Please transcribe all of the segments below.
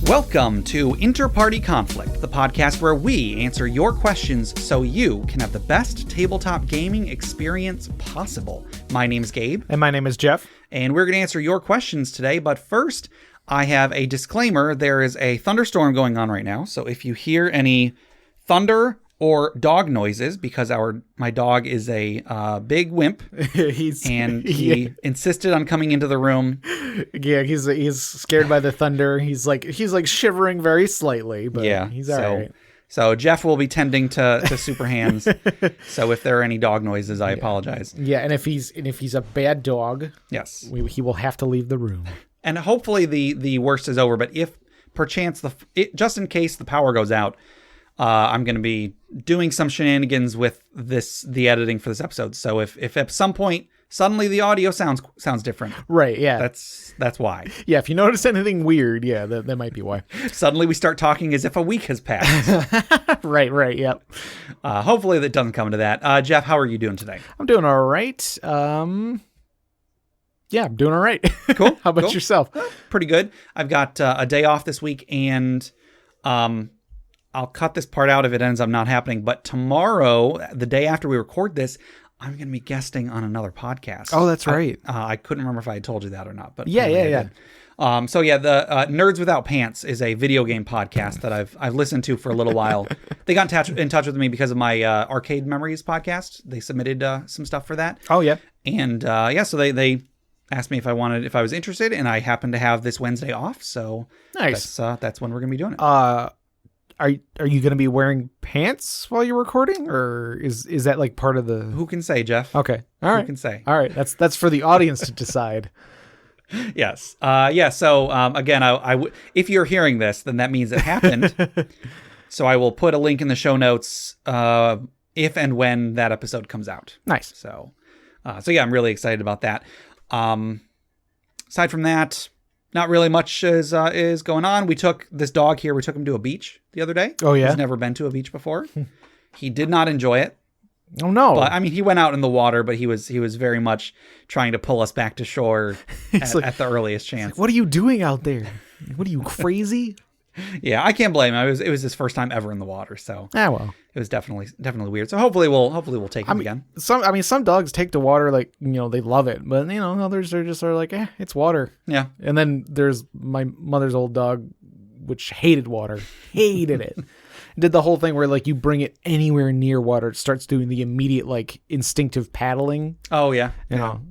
Welcome to InterPartyConflict, the podcast where we answer your questions so you can have the best tabletop gaming experience possible. My name is Gabe. And my name is Jeff. And we're going to answer your questions today. But first, I have a disclaimer. There is a thunderstorm going on right now. So if you hear any thunder or dog noises, because my dog is a big wimp, he insisted on coming into the room. Yeah, he's scared by the thunder. He's like shivering very slightly, but yeah, he's all right. So Jeff will be tending to super hands. So if there are any dog noises, I apologize. Yeah, and if he's a bad dog, yes, he will have to leave the room. And hopefully the worst is over. But if perchance just in case the power goes out, I'm going to be doing some shenanigans with the editing for this episode. So if at some point suddenly the audio sounds different, right? Yeah, that's why. Yeah, if you notice anything weird, yeah, that might be why. Suddenly we start talking as if a week has passed. Right. Yep. Hopefully that doesn't come to that. Jeff, how are you doing today? I'm doing all right. Yeah, I'm doing all right. Cool. How about yourself? Pretty good. I've got a day off this week, and I'll cut this part out if it ends up not happening. But tomorrow, the day after we record this, I'm going to be guesting on another podcast. Oh, that's right. I couldn't remember if I had told you that or not. But yeah. The Nerds Without Pants is a video game podcast that I've listened to for a little while. They got in touch with me because of my Arcade Memories podcast. They submitted some stuff for that. Oh yeah, and so they asked me if I was interested, and I happen to have this Wednesday off. So nice. That's when we're going to be doing it. Are you going to be wearing pants while you're recording, or is that like part of the? Who can say, Jeff? Okay, all right. Who can say? All right, that's for the audience to decide. Yes. So again, if you're hearing this, then that means it happened. So I will put a link in the show notes if and when that episode comes out. Nice. So yeah, I'm really excited about that. Aside from that, not really much is going on. We took this dog here. We took him to a beach the other day. Oh, yeah? He's never been to a beach before. He did not enjoy it. Oh, no. But, I mean, he went out in the water, but he was very much trying to pull us back to shore at the earliest chance. Like, what are you doing out there? What are you, crazy? Yeah, I can't blame him. It was his first time ever in the water, so well, it was definitely weird. So hopefully we'll take him again. Some dogs take to water like they love it, but others are just like, it's water. Yeah. And then there's my mother's old dog, which hated water, hated it. Did the whole thing where like you bring it anywhere near water, it starts doing the immediate like instinctive paddling. Oh yeah,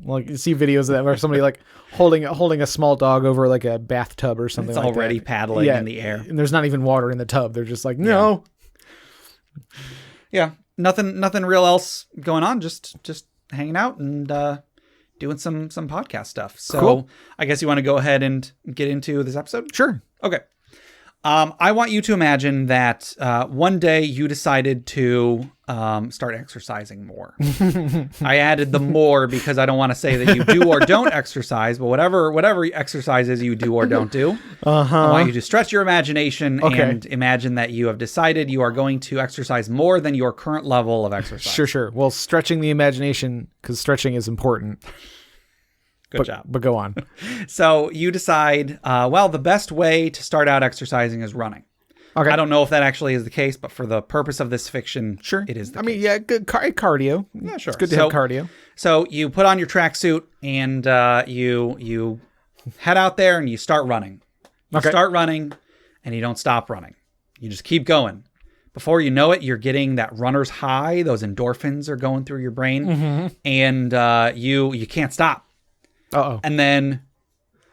like you see videos of that where somebody like holding a small dog over like a bathtub or something. It's like already that. paddling in the air, and there's not even water in the tub. They're just like no. Yeah, nothing real else going on. Just hanging out and doing some podcast stuff. So cool. I guess you want to go ahead and get into this episode? Sure. Okay. I want you to imagine that one day you decided to start exercising more. I added the more because I don't want to say that you do or don't exercise, but whatever exercises you do or don't do, I want you to stretch your imagination and imagine that you have decided you are going to exercise more than your current level of exercise. Sure. Well, stretching the imagination, because stretching is important. Good job. But go on. So you decide, the best way to start out exercising is running. Okay. I don't know if that actually is the case, but for the purpose of this fiction, sure, it is the case. mean, yeah, good cardio. Yeah, sure. It's good to have cardio. So you put on your tracksuit and you head out there and you start running. You start running and you don't stop running. You just keep going. Before you know it, you're getting that runner's high. Those endorphins are going through your brain, and you can't stop. Uh-oh. And then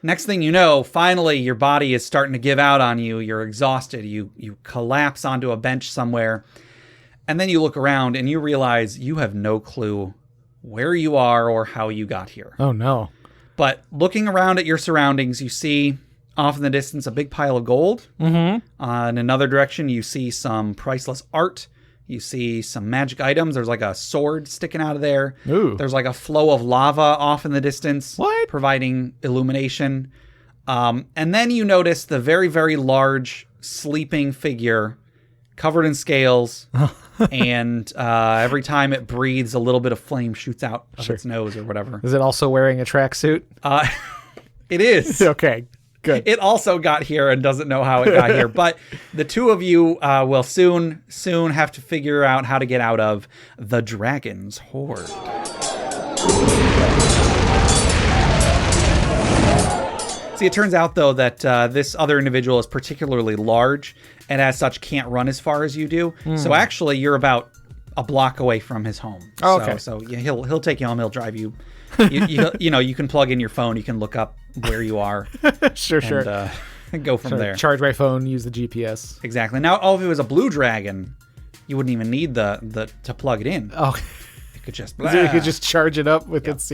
next thing you know, finally your body is starting to give out on you. You're exhausted. You collapse onto a bench somewhere. And then you look around and you realize you have no clue where you are or how you got here. Oh, no. But looking around at your surroundings, you see off in the distance a big pile of gold. Mm-hmm. In another direction, you see some priceless art. You see some magic items. There's like a sword sticking out of there. Ooh. There's like a flow of lava off in the distance. What? Providing illumination. And then you notice the very, very large sleeping figure covered in scales. And every time it breathes, a little bit of flame shoots out of its nose or whatever. Is it also wearing a tracksuit? It is. Okay. Good. It also got here and doesn't know how it got here. But the two of you will soon have to figure out how to get out of the dragon's hoard. See, it turns out, though, that this other individual is particularly large and as such can't run as far as you do. So actually, you're about a block away from his home. Oh, okay. So yeah, he'll take you home. He'll drive you. You can plug in your phone. You can look up where you are. Sure. And go from there. Charge my phone, use the GPS. Exactly. Now, if it was a blue dragon, you wouldn't even need the to plug it in. Oh, You could just you could just charge it up with its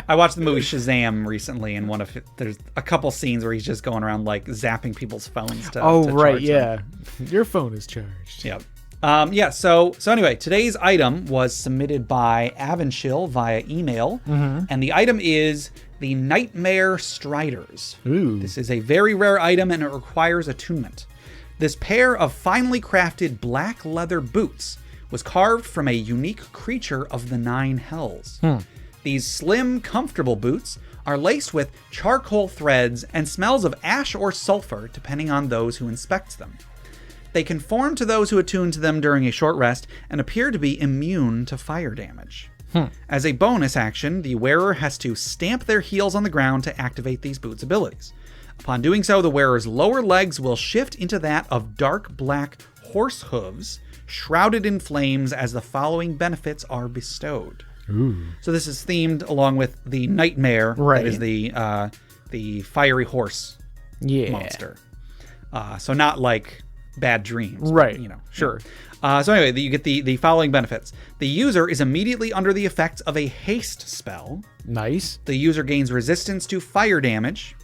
I watched the movie Shazam recently, and there's a couple scenes where he's just going around like zapping people's phones to Oh, to right, charge yeah. them. Your phone is charged. Yep. So anyway, today's item was submitted by Avonchill via email, and the item is the Nightmare Striders. Ooh. This is a very rare item, and it requires attunement. This pair of finely crafted black leather boots was carved from a unique creature of the Nine Hells. These slim, comfortable boots are laced with charcoal threads and smells of ash or sulfur, depending on those who inspect them. They conform to those who attune to them during a short rest and appear to be immune to fire damage. As a bonus action, the wearer has to stamp their heels on the ground to activate these boots' abilities. Upon doing so, the wearer's lower legs will shift into that of dark black horse hooves, shrouded in flames as the following benefits are bestowed. Ooh. So this is themed along with the Nightmare, Right. that is the fiery horse monster. So not like bad dreams. Right. Sure. So anyway, you get the following benefits. The user is immediately under the effects of a haste spell. Nice. The user gains resistance to fire damage,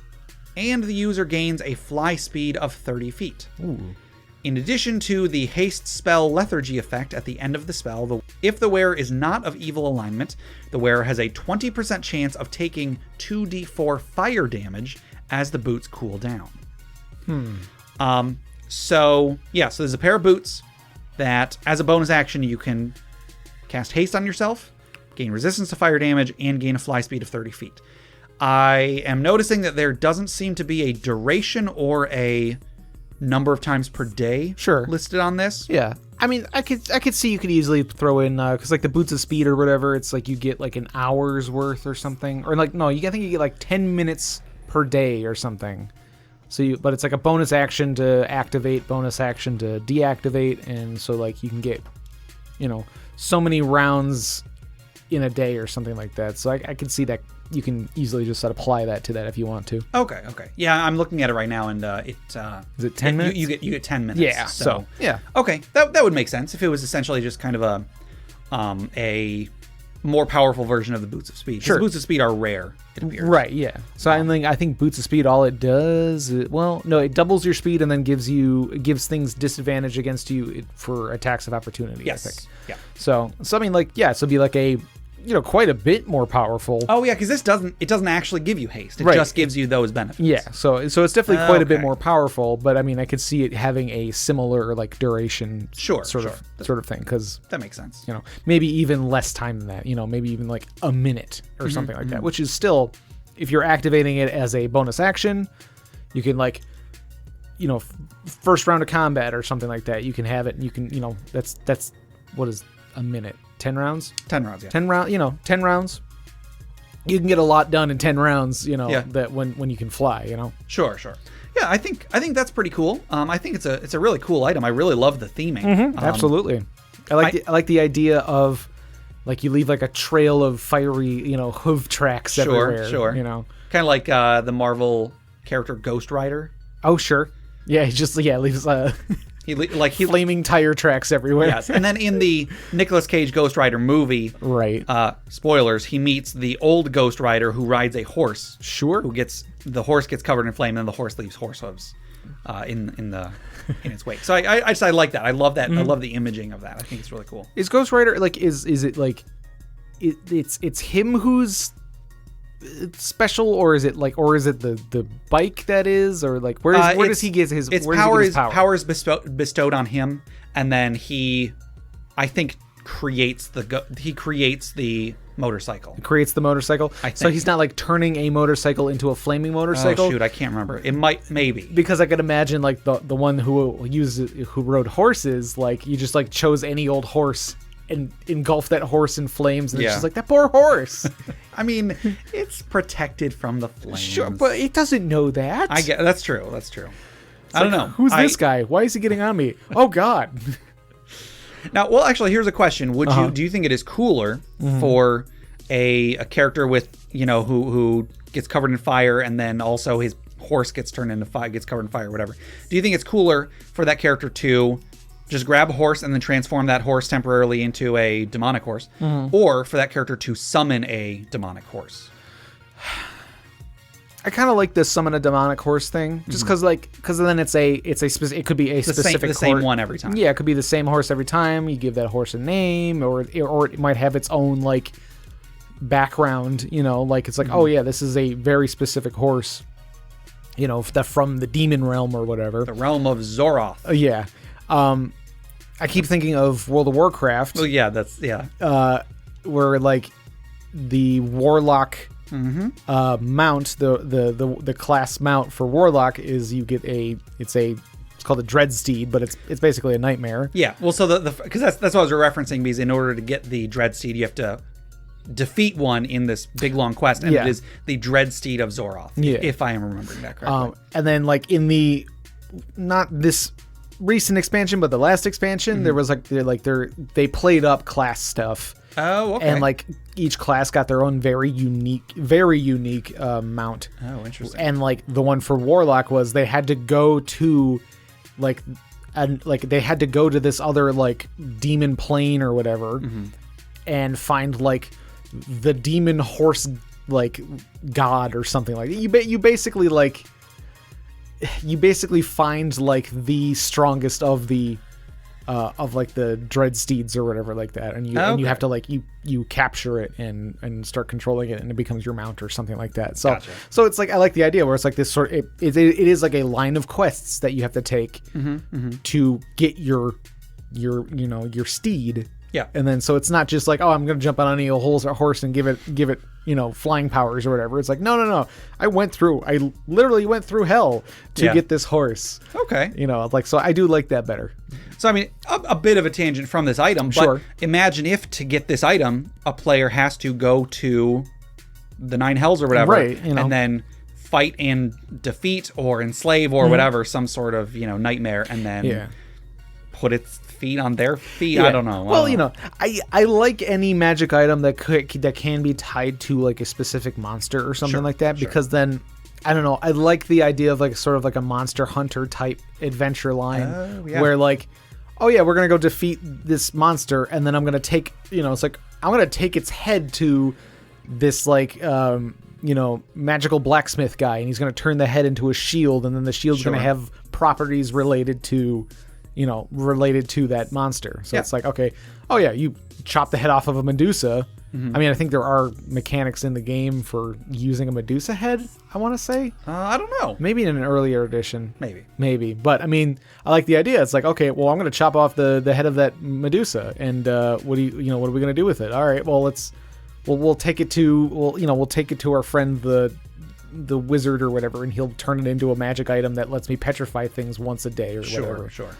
and the user gains a fly speed of 30 feet. Ooh. In addition to the haste spell lethargy effect at the end of the spell, if the wearer is not of evil alignment, the wearer has a 20% chance of taking 2d4 fire damage as the boots cool down. So there's a pair of boots that, as a bonus action, you can cast haste on yourself, gain resistance to fire damage, and gain a fly speed of 30 feet. I am noticing that there doesn't seem to be a duration or a number of times per day listed on this. Yeah. I mean, I could see you could easily throw in, because like the Boots of Speed or whatever, it's like you get like an hour's worth or something. Or like, no, I think you get like 10 minutes per day or something. But it's like a bonus action to activate, bonus action to deactivate, and so like you can get, so many rounds in a day or something like that. So I could see that you can easily just apply that to that if you want to. Okay. Yeah, I'm looking at it right now, and is it 10 minutes? You get 10 minutes. Yeah. So yeah. Okay, that would make sense if it was essentially just kind of a more powerful version of the Boots of Speed. Sure. The Boots of Speed are rare, it appears. Right, yeah. So I think Boots of Speed, all it does, it doubles your speed and then gives things disadvantage against you for attacks of opportunity. Yes. I think. Yeah. So I mean, like, yeah, so it'd be like a, quite a bit more powerful. Oh yeah, because it doesn't actually give you haste. It just gives you those benefits. Yeah. So it's definitely quite a bit more powerful. But I mean, I could see it having a similar like duration. Sure. Sort of thing. Because that makes sense. Maybe even less time than that. Maybe even like a minute or something like that. Which is still, if you're activating it as a bonus action, you can like, first round of combat or something like that. You can have it. And you can, that's what is a minute. 10 rounds? 10 rounds, yeah. 10 rounds. You can get a lot done in 10 rounds, Yeah. that when you can fly, Sure. Yeah, I think that's pretty cool. I think it's a really cool item. I really love the theming. Absolutely. I like the idea of like you leave like a trail of fiery, hoof tracks everywhere. Sure. Kind of like the Marvel character Ghost Rider. Oh, sure. Yeah, he leaves He flaming tire tracks everywhere. Yes, and then in the Nicolas Cage Ghost Rider movie, right? Spoilers: he meets the old Ghost Rider who rides a horse. Sure. The horse gets covered in flame, and the horse leaves horse hooves in its wake. So I like that. I love that. I love the imaging of that. I think it's really cool. Is Ghost Rider like is it like it's him who's special, or is it the bike that is, or like where does he get his power is bestowed on him, and then he, I think, creates the motorcycle. Creates the motorcycle. So he's not like turning a motorcycle into a flaming motorcycle. Oh shoot, I can't remember. It maybe. Because I could imagine like the one who rode horses, like you just like chose any old horse and engulfed that horse in flames, and it's just like, that poor horse. I mean, it's protected from the flames. Sure, but it doesn't know that. I get that's true. That's true. I don't know. Who's this guy? Why is he getting on me? Oh God. Now, well, actually, here's a question: do you think it is cooler for a character with who gets covered in fire, and then also his horse gets turned into fire, gets covered in fire, whatever? Do you think it's cooler for that character to just grab a horse and then transform that horse temporarily into a demonic horse, or for that character to summon a demonic horse? I kind of like the summon a demonic horse thing, just because then it could be a specific the same one every time. Yeah, it could be the same horse every time. You give that horse a name, or it might have its own like background. Like it's like, oh yeah, this is a very specific horse. From the demon realm or whatever. The realm of Zoroth. Yeah. I keep thinking of World of Warcraft. Well, yeah, where like the warlock. Mount, the class mount for warlock is you get it's called a dread steed, but it's basically a nightmare. Yeah, well, so because that's what I was referencing, because in order to get the dread steed, you have to defeat one in this big long quest, and it is the dread steed of Zoroth. If I am remembering that correctly. And then like in the not this recent expansion, but the last expansion, there was they played up class stuff. Oh, okay. And like each class got their own very unique mount. Oh, interesting. And like the one for warlock was they had to go to they had to go to this other like demon plane or whatever, and find like the demon horse like god or something like that. You basically find like the strongest of the like the dread steeds or whatever like that, and you have to like you capture it and start controlling it, and it becomes your mount or something like that. So Gotcha. So it's like, I like the idea where it's like this sort of, it is like a line of quests that you have to take to get your steed. Yeah. And then so it's not just like, oh, I'm gonna jump on any horse and give it flying powers or whatever. It's like, no. I literally went through hell to get this horse. Okay. So I do like that better. So, I mean, a bit of a tangent from this item, but imagine if to get this item, a player has to go to the Nine Hells or whatever, right, and then fight and defeat or enslave or whatever, some sort of, nightmare, and then put its feet on their feet. I don't know. Well, I like any magic item that can be tied to like a specific monster or something like that, because then, I don't know, I like the idea of like sort of like a Monster Hunter type adventure line where like, oh yeah, we're gonna go defeat this monster, and then I'm gonna take, it's like, I'm gonna take its head to this like magical blacksmith guy, and he's gonna turn the head into a shield, and then the shield's gonna have properties related to that monster. So it's like, okay, oh yeah, you chop the head off of a Medusa. I mean, I think there are mechanics in the game for using a Medusa head, I want to say. I don't know. Maybe in an earlier edition. Maybe. But, I mean, I like the idea. It's like, okay, well, I'm going to chop off the head of that Medusa, and what are we going to do with it? All right, well, we'll take it to our friend the wizard or whatever, and he'll turn it into a magic item that lets me petrify things once a day or whatever. Sure.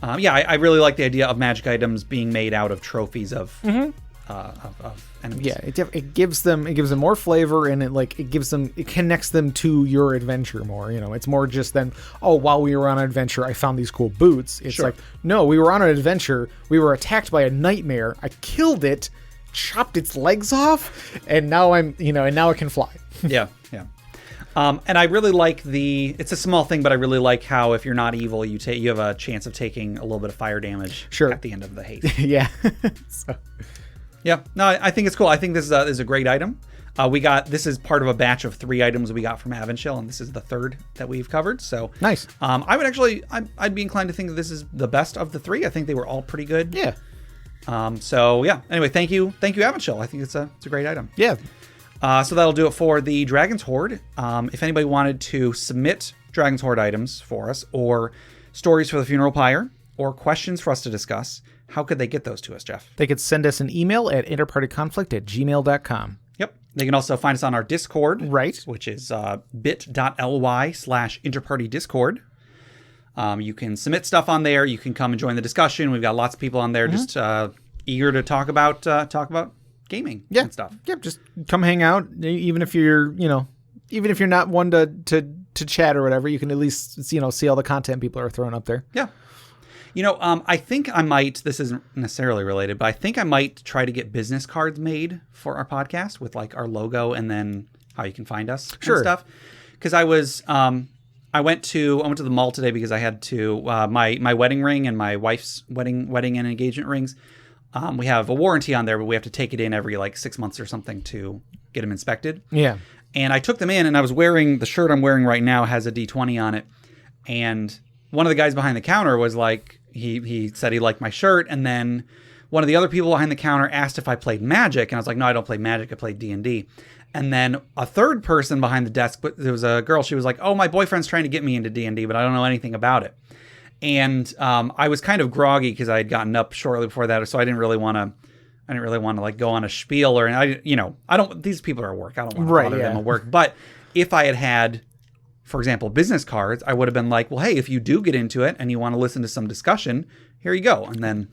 I really like the idea of magic items being made out of trophies of enemies. Yeah, it gives them more flavor, and it connects them to your adventure more. It's more just than, oh, while we were on an adventure, I found these cool boots. It's like, no, we were on an adventure, we were attacked by a nightmare, I killed it, chopped its legs off, and now now it can fly. Yeah. And I really like it's a small thing, but I really like how if you're not evil, you have a chance of taking a little bit of fire damage at the end of the haste. Yeah. Yeah, no, I think it's cool. I think this is a great item. This is part of a batch of 3 items we got from Avonshell, and this is the 3rd that we've covered. So nice. I'd be inclined to think that this is the best of the 3. I think they were all pretty good. Yeah. So yeah. Anyway, thank you, Avonshell. I think it's a great item. Yeah. So that'll do it for the Dragon's Hoard. If anybody wanted to submit Dragon's Hoard items for us, or stories for the funeral pyre, or questions for us to discuss, how could they get those to us, Jeff? They could send us an email at interpartyconflict@gmail.com. Yep. They can also find us on our Discord, Right. which is bit.ly/interpartydiscord. You can submit stuff on there. You can come and join the discussion. We've got lots of people on there just eager to talk about gaming and stuff. Yeah, just come hang out. Even if you're not one to chat or whatever, you can at least see all the content people are throwing up there. Yeah. I think I might, this isn't necessarily related, but I think I might try to get business cards made for our podcast with like our logo and then how you can find us and stuff. Because I went to the mall today because I had to, my wedding ring and my wife's wedding and engagement rings. We have a warranty on there, but we have to take it in every like 6 months or something to get them inspected. Yeah. And I took them in and I was wearing, the shirt I'm wearing right now has a D20 on it. And one of the guys behind the counter was like, he said he liked my shirt. And then one of the other people behind the counter asked if I played Magic. And I was like, no, I don't play Magic. I play D&D. And then a third person behind the desk, but there was a girl. She was like, oh, my boyfriend's trying to get me into D&D, but I don't know anything about it. And I was kind of groggy because I had gotten up shortly before that. So I didn't really want to like go on a spiel or, these people are at work. I don't want to bother them at work. But if I had, for example, business cards, I would have been like, well, hey, if you do get into it and you want to listen to some discussion, here you go. And then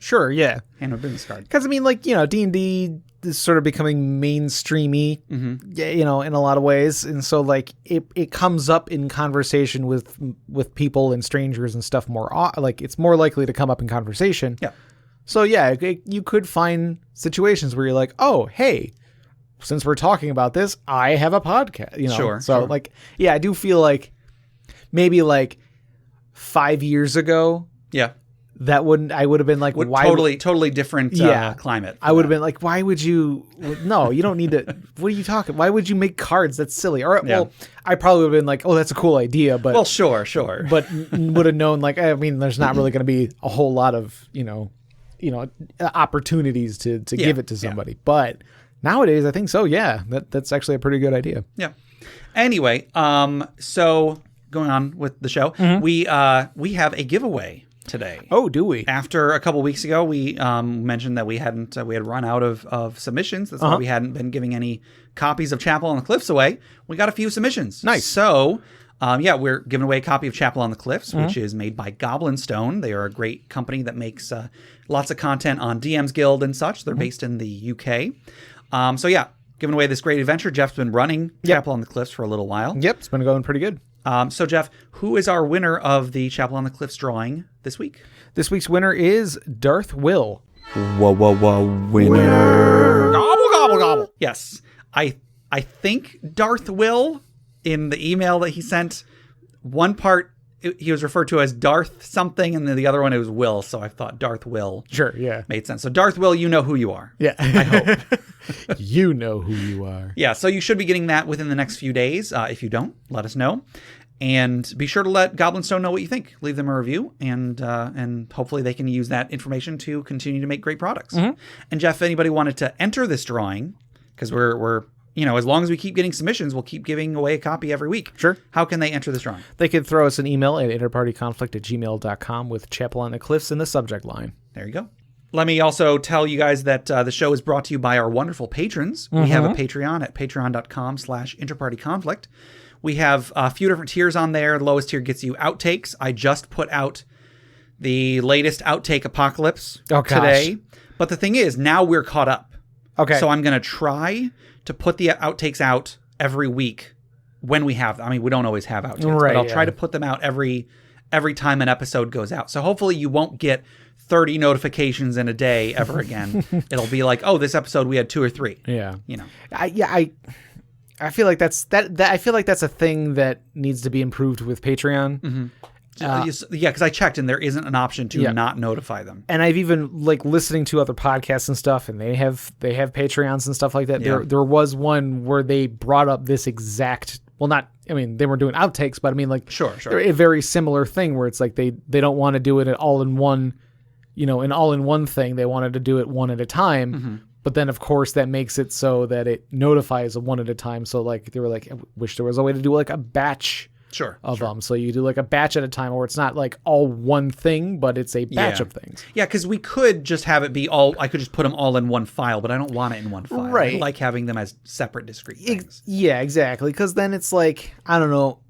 hand a business card. Because D&D is sort of becoming mainstreamy, in a lot of ways. And so like it comes up in conversation with people and strangers and stuff more, like it's more likely to come up in conversation. Yeah. So you could find situations where you're like, oh, hey, since we're talking about this, I have a podcast, Sure. So like, I do feel like maybe like 5 years ago. Yeah. I would have been like, why? Totally different climate. I would have been like, why would you? No, you don't need to. What are you talking? Why would you make cards? That's silly. All right. Yeah. Well, I probably would have been like, oh, that's a cool idea. But sure. But would have known like, there's not really going to be a whole lot of opportunities to give it to somebody. Yeah. But nowadays, I think so. Yeah, that's actually a pretty good idea. Yeah. Anyway, so going on with the show, we have a giveaway today. Oh, do we? After a couple weeks ago, we mentioned that we had run out of submissions. That's why we hadn't been giving any copies of Chapel on the Cliffs away. We got a few submissions. Nice. So, we're giving away a copy of Chapel on the Cliffs, which is made by Goblin Stone. They are a great company that makes lots of content on DM's Guild and such. They're based in the UK. Giving away this great adventure. Jeff's been running Chapel on the Cliffs for a little while. Yep, it's been going pretty good. So, Jeff, who is our winner of the Chapel on the Cliffs drawing this week? This week's winner is Darth Will. Winner. Gobble, gobble, gobble. Yes. I think Darth Will, in the email that he sent, one part he was referred to as Darth something, and then the other one it was Will, so I thought Darth Will. Sure, yeah. Made sense. So Darth Will, you know who you are. Yeah. I hope. You know who you are. Yeah, so you should be getting that within the next few days. If you don't, let us know. And be sure to let Goblin Stone know what you think. Leave them a review, and hopefully they can use that information to continue to make great products. And Jeff, if anybody wanted to enter this drawing, because we're as long as we keep getting submissions, we'll keep giving away a copy every week. Sure. How can they enter this drawing? They could throw us an email at interpartyconflict@gmail.com with Chapel on the Cliffs in the subject line. There you go. Let me also tell you guys that the show is brought to you by our wonderful patrons. We have a Patreon at patreon.com/interpartyconflict. We have a few different tiers on there. The lowest tier gets you outtakes. I just put out the latest outtake apocalypse today. But the thing is, now we're caught up. Okay. So I'm going to try to put the outtakes out every week when we have them. I mean, we don't always have outtakes, but I'll try to put them out every time an episode goes out. So hopefully you won't get 30 notifications in a day ever again. It'll be like, oh, this episode we had 2 or 3. Yeah. I feel like that's a thing that needs to be improved with Patreon. Because I checked and there isn't an option to not notify them. And I've even listening to other podcasts and stuff, and they have Patreons and stuff like that. Yeah. There was one where they brought up this exact. Well, not. I mean, they weren't doing outtakes, but I mean, sure, a very similar thing where it's like they don't want to do it all in one, an all in one thing. They wanted to do it one at a time. But then, of course, that makes it so that it notifies one at a time. So, they were like, I wish there was a way to do a batch Sure. of them. So you do like a batch at a time, or it's not like all one thing, but it's a batch of things. Yeah, because we could just have it be all. I could just put them all in one file, but I don't want it in one file. Right. I like having them as separate, discrete things. Yeah, exactly. Because then it's like, I don't know.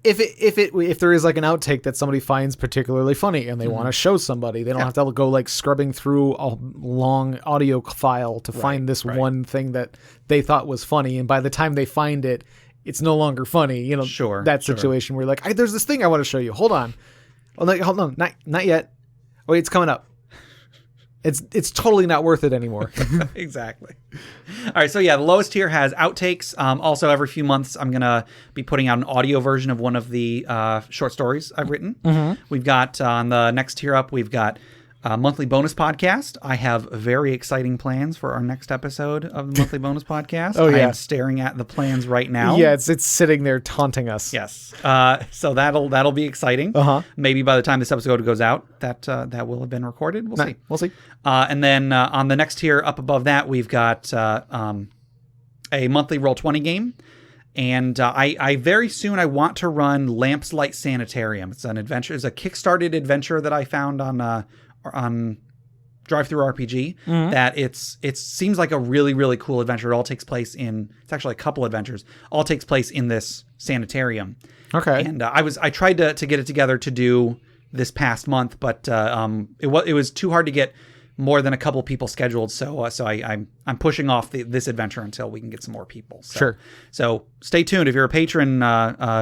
If there is like an outtake that somebody finds particularly funny and they want to show somebody, they don't have to go like scrubbing through a long audio file to find this one thing that they thought was funny, and by the time they find it, it's no longer funny. You know, that situation where you're like, there's this thing I want to show you. Hold on. Oh, like, hold on, not yet. Wait, it's coming up. It's totally not worth it anymore. Exactly. All right, so yeah, the lowest tier has outtakes. Also, every few months, I'm going to be putting out an audio version of one of the short stories I've written. We've got, on the next tier up, we've got a monthly bonus podcast. I have very exciting plans for our next episode of the monthly bonus podcast. I am staring at the plans right now. Yeah, it's sitting there taunting us. Yes. So that'll be exciting. Maybe by the time this episode goes out, that will have been recorded. We'll see. We'll see. And then on the next tier up above that, we've got a monthly Roll20 game. And I very soon I want to run Lamps Light Sanitarium. It's an adventure. It's a kickstarted adventure that I found on Drive-Thru RPG. That it seems like a really, really cool adventure. It all takes place it's actually a couple adventures. All takes place in this sanitarium. Okay. And I tried to get it together to do this past month, but it was too hard to get more than a couple people scheduled. So I'm pushing off this adventure until we can get some more people. So stay tuned. If you're a patron,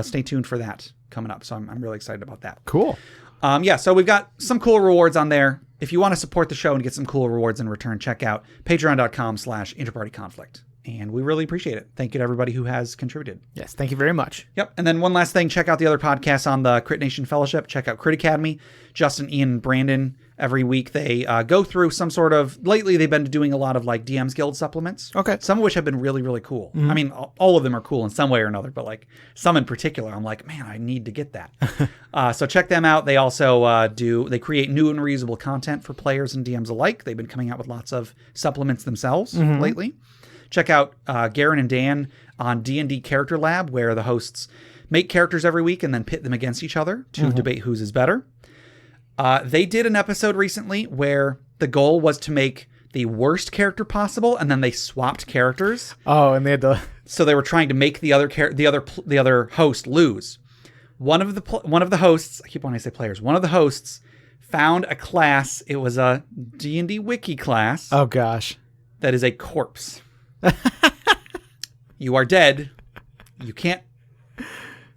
stay tuned for that coming up. So I'm really excited about that. Cool. So we've got some cool rewards on there. If you want to support the show and get some cool rewards in return, check out patreon.com/InterPartyConflict. And we really appreciate it. Thank you to everybody who has contributed. Yes, thank you very much. Yep. And then one last thing, check out the other podcasts on the Crit Nation Fellowship. Check out Crit Academy. Justin, Ian, and Brandon, every week they go through some sort of, lately they've been doing a lot of like DM's Guild supplements. Okay. Some of which have been really, really cool. I mean, all of them are cool in some way or another, but like some in particular, I'm like, man, I need to get that. So check them out. They also they create new and reusable content for players and DMs alike. They've been coming out with lots of supplements themselves lately. Check out Garen and Dan on D&D Character Lab, where the hosts make characters every week and then pit them against each other to debate whose is better. They did an episode recently where the goal was to make the worst character possible, and then they swapped characters. Oh, and they had to. So they were trying to make the other host lose. One of the hosts, I keep wanting to say players. One of the hosts found a class. It was a D&D wiki class. Oh gosh, that is a corpse. You are dead. You can't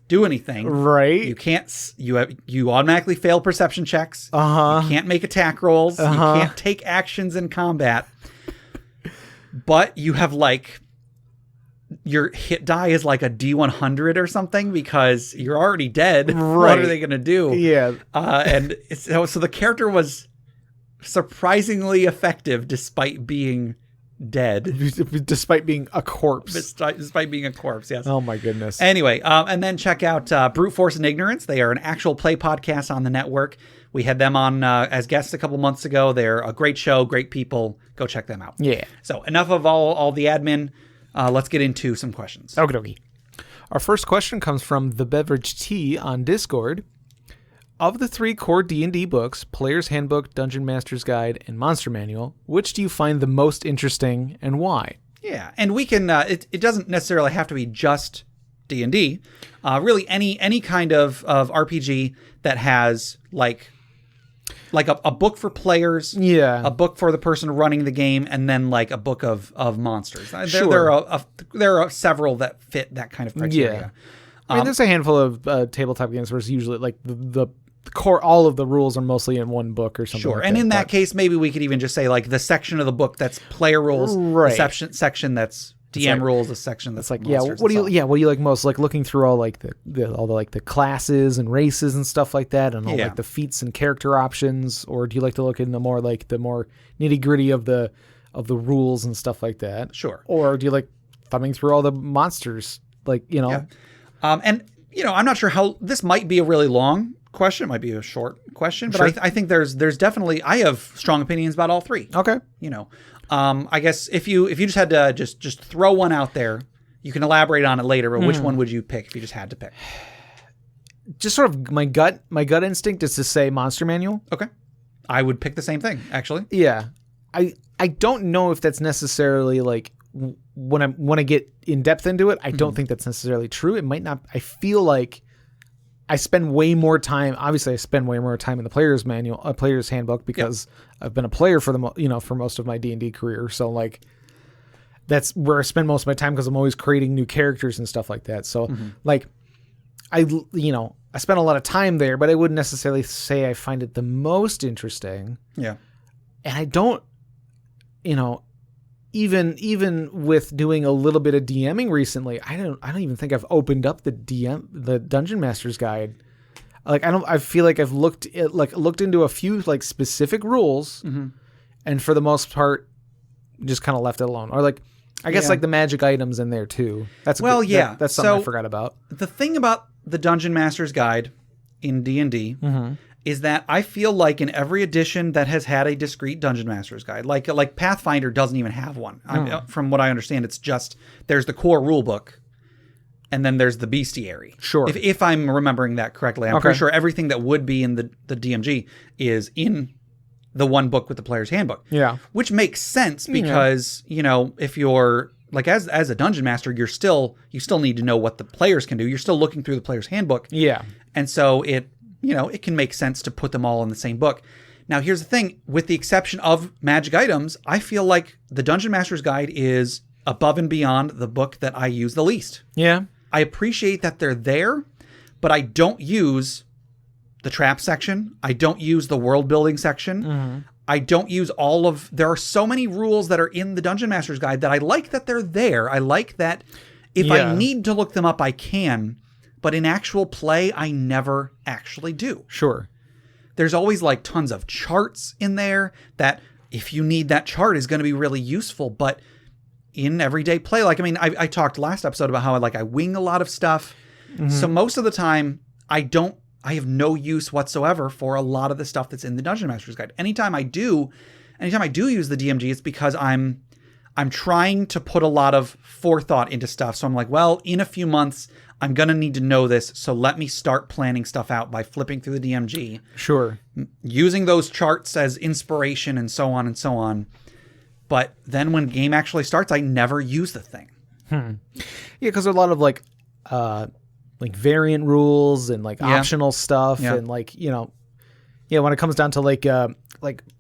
do anything. Right. You can't. You automatically fail perception checks. You can't make attack rolls. You can't take actions in combat. But you have like your hit die is like a D100 or something because you're already dead. Right. What are they gonna do? Yeah. And so the character was surprisingly effective despite being dead, despite being a corpse. Despite being a corpse, yes. Oh my goodness. Anyway, and then check out Brute Force and Ignorance. They are an actual play podcast on the network. We had them on as guests a couple months ago. They're a great show, great people. Go check them out. Yeah. So enough of all the admin. Let's get into some questions. Okie dokie. Our first question comes from The Beverage Tea on Discord. Of the 3 core D&D books, Player's Handbook, Dungeon Master's Guide, and Monster Manual, which do you find the most interesting and why? Yeah, and we can, it doesn't necessarily have to be just D&D. Really, any kind of RPG that has like a book for players, a book for the person running the game, and then like a book of monsters. There are several that fit that kind of criteria. Yeah. I mean, there's a handful of tabletop games where it's usually like the core, all of the rules are mostly in one book or something. Sure, like and in that case, maybe we could even just say like the section of the book that's player rules, the section that's DM rules, the section that's like what do you like most? Like looking through all like the classes and races and stuff like that, and all like the feats and character options, or do you like to look in the more nitty gritty of the rules and stuff like that? Sure. Or do you like thumbing through all the monsters? Like and I'm not sure how this might be a really long question. It might be a short question, but I think there's definitely, I have strong opinions about all 3. Okay. I guess if you just had to just throw one out there, you can elaborate on it later, but which one would you pick if you just had to pick? just sort of my gut instinct is to say monster manual. Okay. I would pick the same thing, actually. Yeah. I don't know if that's necessarily like when I get in depth into it, I don't think that's necessarily true. It might not. I feel like I spend way more time. Obviously, I spend way more time in the player's manual, player's handbook, because I've been a player for for most of my D&D career. So like, that's where I spend most of my time, because I'm always creating new characters and stuff like that. So like, I spent a lot of time there, but I wouldn't necessarily say I find it the most interesting. Yeah, and I don't, even with doing a little bit of DMing recently, I don't even think I've opened up the Dungeon Master's Guide. Like I feel like I've looked into a few like specific rules, and for the most part, just kind of left it alone. Or like, I guess like the magic items in there too. That's that's something I forgot about. The thing about the Dungeon Master's Guide in D&D is that I feel like in every edition that has had a discrete Dungeon Master's Guide, like Pathfinder doesn't even have one. From what I understand, it's just there's the core rule book, and then there's the bestiary. Sure. If I'm remembering that correctly. I'm pretty sure everything that would be in the DMG is in the one book with the player's handbook. Yeah. Which makes sense because, if you're like as a dungeon master, you still need to know what the players can do. You're still looking through the player's handbook. Yeah. And so it can make sense to put them all in the same book. Now, here's the thing. With the exception of magic items, I feel like the Dungeon Master's Guide is above and beyond the book that I use the least. Yeah. I appreciate that they're there, but I don't use the trap section. I don't use the world building section. I don't use there are so many rules that are in the Dungeon Master's Guide that I like that they're there. I like that if I need to look them up, I can. But in actual play, I never actually do. Sure. There's always like tons of charts in there that if you need that chart is going to be really useful. But in everyday play, I talked last episode about how I wing a lot of stuff. So most of the time, I have no use whatsoever for a lot of the stuff that's in the Dungeon Master's Guide. Anytime I do use the DMG, it's because I'm trying to put a lot of forethought into stuff. So I'm like, well, in a few months, I'm going to need to know this. So let me start planning stuff out by flipping through the DMG. Sure. Using those charts as inspiration and so on and so on. But then when game actually starts, I never use the thing. Yeah, because there are a lot of like variant rules and optional stuff and when it comes down to like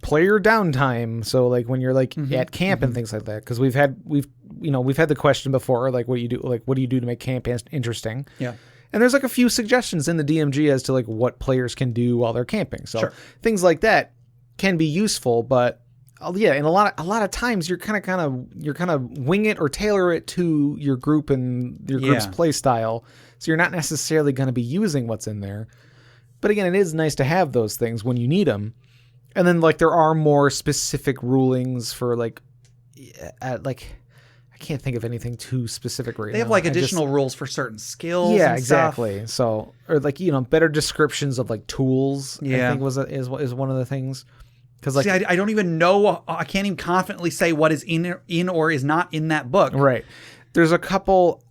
player downtime. So like when you're at camp and things like that, because we've had the question before, like what do you do to make camp interesting? Yeah. And there's a few suggestions in the DMG as to what players can do while they're camping. So things like that can be useful, but and a lot of times you're kind of wing it or tailor it to your group and your group's play style. So you're not necessarily going to be using what's in there. But again, it is nice to have those things when you need them. And then there are more specific rulings for I can't think of anything too specific right now. They have additional rules for certain skills. Yeah, and exactly. Stuff. So or better descriptions of tools. Yeah. I think is one of the things. Because I don't even know. I can't even confidently say what is in or is not in that book. Right. There's a couple.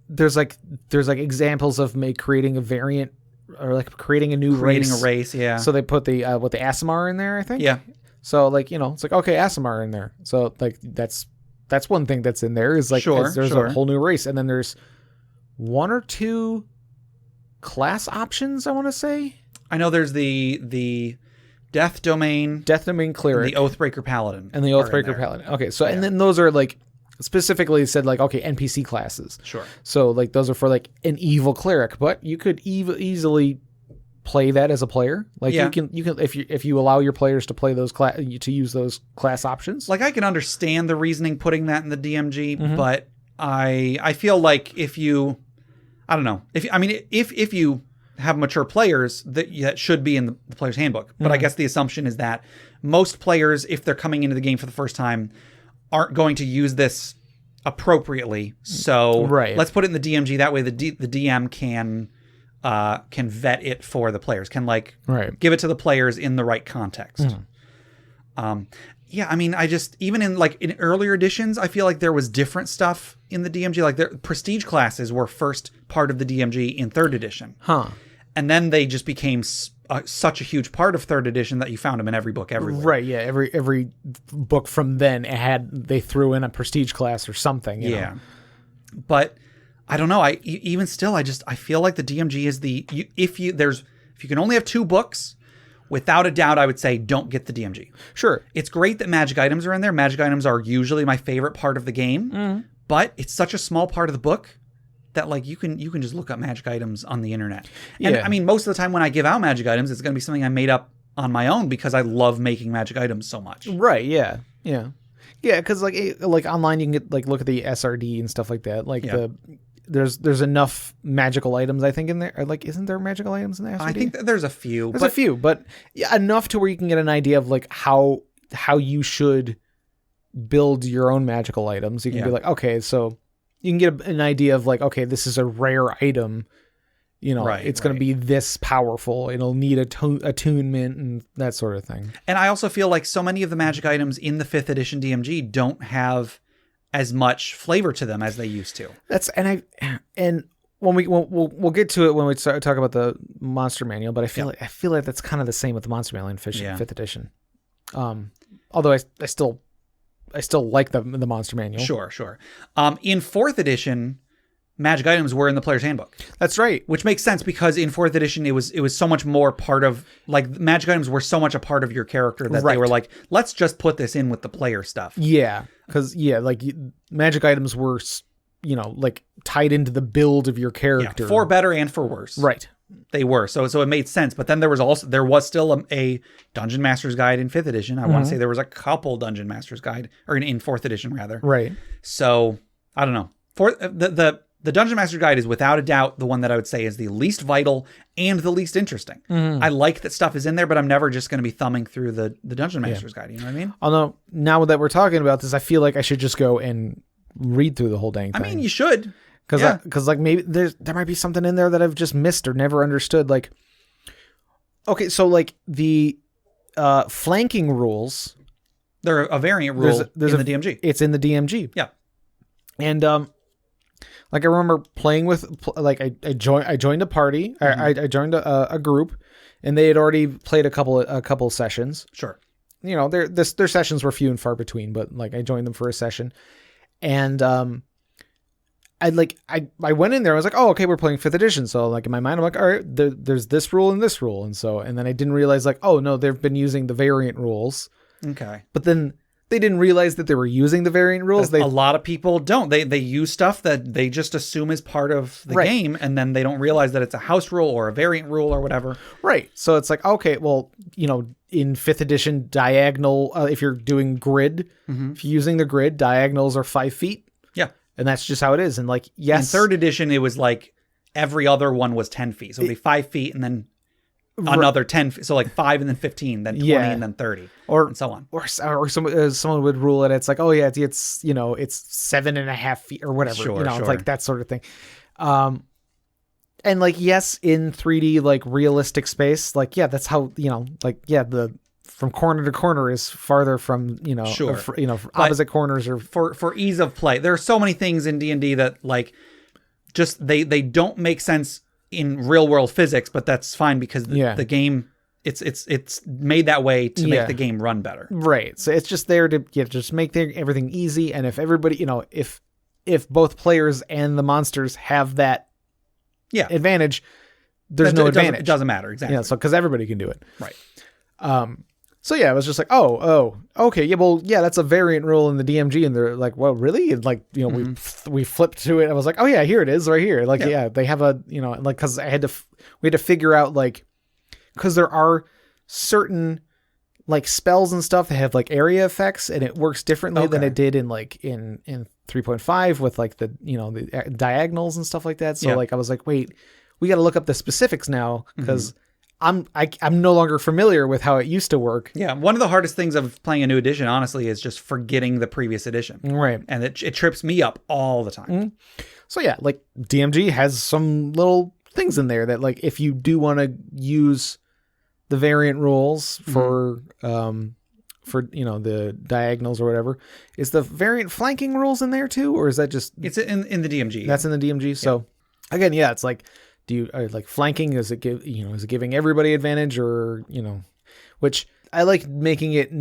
There's examples of creating a variant or creating a new race. Creating a race, yeah. So they put the Aasimar in there, I think. Yeah. So it's okay, Aasimar in there. So that's one thing that's in there is there's a whole new race, and then there's one or two class options. I want to say. I know there's the Death Domain Cleric, and the Oathbreaker Paladin. Okay, so and then those are specifically said NPC classes. Sure. So those are for an evil cleric, but you could easily play that as a player. You can if you allow your players to play those to use those class options. I can understand the reasoning putting that in the DMG, but I feel like if you have mature players, that should be in the player's handbook. But I guess the assumption is that most players, if they're coming into the game for the first time, aren't going to use this appropriately. So let's put it in the DMG. That way the DM can vet it for the players, can give it to the players in the right context. Yeah, I mean, even in earlier editions, I feel like there was different stuff in the DMG. Like their prestige classes were first part of the DMG in 3rd edition. Huh. And then they just became such a huge part of 3rd edition that you found them in every book everywhere. Right, yeah. Every book from then they threw in a prestige class or something. You know? But I don't know. Even still, I feel like the DMG is if you can only have 2 books, without a doubt, I would say don't get the DMG. Sure. It's great that magic items are in there. Magic items are usually my favorite part of the game, but it's such a small part of the book that like you can just look up magic items on the internet. And I mean, most of the time when I give out magic items, it's going to be something I made up on my own because I love making magic items so much. Right. Yeah. Yeah. Yeah. Because like online, you can get like look at the SRD and stuff like that. Like there's enough magical items I think in there. Like, isn't there magical items in the SRD? I think that there's a few. There's a few, but enough to where you can get an idea of like how you should build your own magical items. You can be like, okay, so you can get an idea of like, okay, this is a rare item. You know, it's going to be this powerful. It'll need attunement and that sort of thing. And I also feel like so many of the magic items in the 5th edition DMG don't have as much flavor to them as they used to. And when we'll get to it when we talk about the monster manual, but I feel like that's kind of the same with the monster manual in 5th edition. Although I still like the monster manual. Sure. In 4th edition, magic items were in the player's handbook. That's right. Which makes sense because in 4th edition, it was so much more part of, like, magic items were so much a part of your character that they were like, let's just put this in with the player stuff. Yeah. Because, like, magic items were, like, tied into the build of your character. Yeah, for better and for worse. Right. They were. So it made sense. But then there was still a Dungeon Master's Guide in 5th edition. I want to say there was a couple Dungeon Master's Guide, or in 4th edition, rather. Right. So, I don't know. The Dungeon Master Guide is without a doubt the one that I would say is the least vital and the least interesting. I like that stuff is in there, but I'm never just going to be thumbing through the Dungeon Master's Guide. You know what I mean? Although, now that we're talking about this, I feel like I should just go and read through the whole dang thing. I mean, you should. Because like maybe there might be something in there that I've just missed or never understood. Like, okay, so like the flanking rules. They're a variant rule in the DMG. It's in the DMG. Yeah. And like I remember playing with, like I joined a party. I joined a group, and they had already played a couple sessions. Sure. You know, their sessions were few and far between, but like I joined them for a session, and I went in there. I was like, oh, okay, we're playing 5th edition. So like in my mind, I'm like, all right, there's this rule and this rule, and then I didn't realize like, oh no, they've been using the variant rules. Okay. But then they didn't realize that they were using the variant rules. A lot of people don't. They use stuff that they just assume is part of the game, and then they don't realize that it's a house rule or a variant rule or whatever. Right. So it's like, okay, well, in 5th edition, diagonal, if you're doing grid, if you're using the grid, diagonals are 5 feet. Yeah. And that's just how it is. And like, yes. In 3rd edition, it was like every other one was 10 feet. So it'd be 5 feet and then another 10 feet. So like 5 and then 15, then 20 and then 30 and so on. Or someone would rule it. It's like, oh yeah, it's 7.5 feet or whatever. Sure, It's like that sort of thing. And like, yes, in 3D, like realistic space, like, yeah, that's how, the from corner to corner is farther from, opposite corners or for ease of play. There are so many things in D&D that like just they don't make sense in real world physics, but that's fine because the game it's made that way to make the game run better. Right. So it's just there to just make everything easy. And if everybody, if both players and the monsters have that advantage, there's no advantage. It doesn't matter. Exactly. Yeah. So because everybody can do it. Right. So yeah, it was just like, oh, okay, yeah, well, yeah, that's a variant rule in the DMG, and they're like, well, really? And like, we flipped to it. I was like, oh yeah, here it is, right here. Like, yeah they have a, like, because we had to figure out like, because there are certain like spells and stuff that have like area effects, and it works differently than it did in like in 3.5 with like the the diagonals and stuff like that. So like, I was like, wait, we got to look up the specifics now because. I'm no longer familiar with how it used to work. Yeah, one of the hardest things of playing a new edition, honestly, is just forgetting the previous edition. Right. And it trips me up all the time. So yeah, like DMG has some little things in there that like if you do want to use the variant rules for for the diagonals or whatever. Is the variant flanking rules in there too, or is that just It's in the DMG. that's in the DMG? So again, yeah, it's like, do you like flanking? Is it is it giving everybody advantage, or which I like making it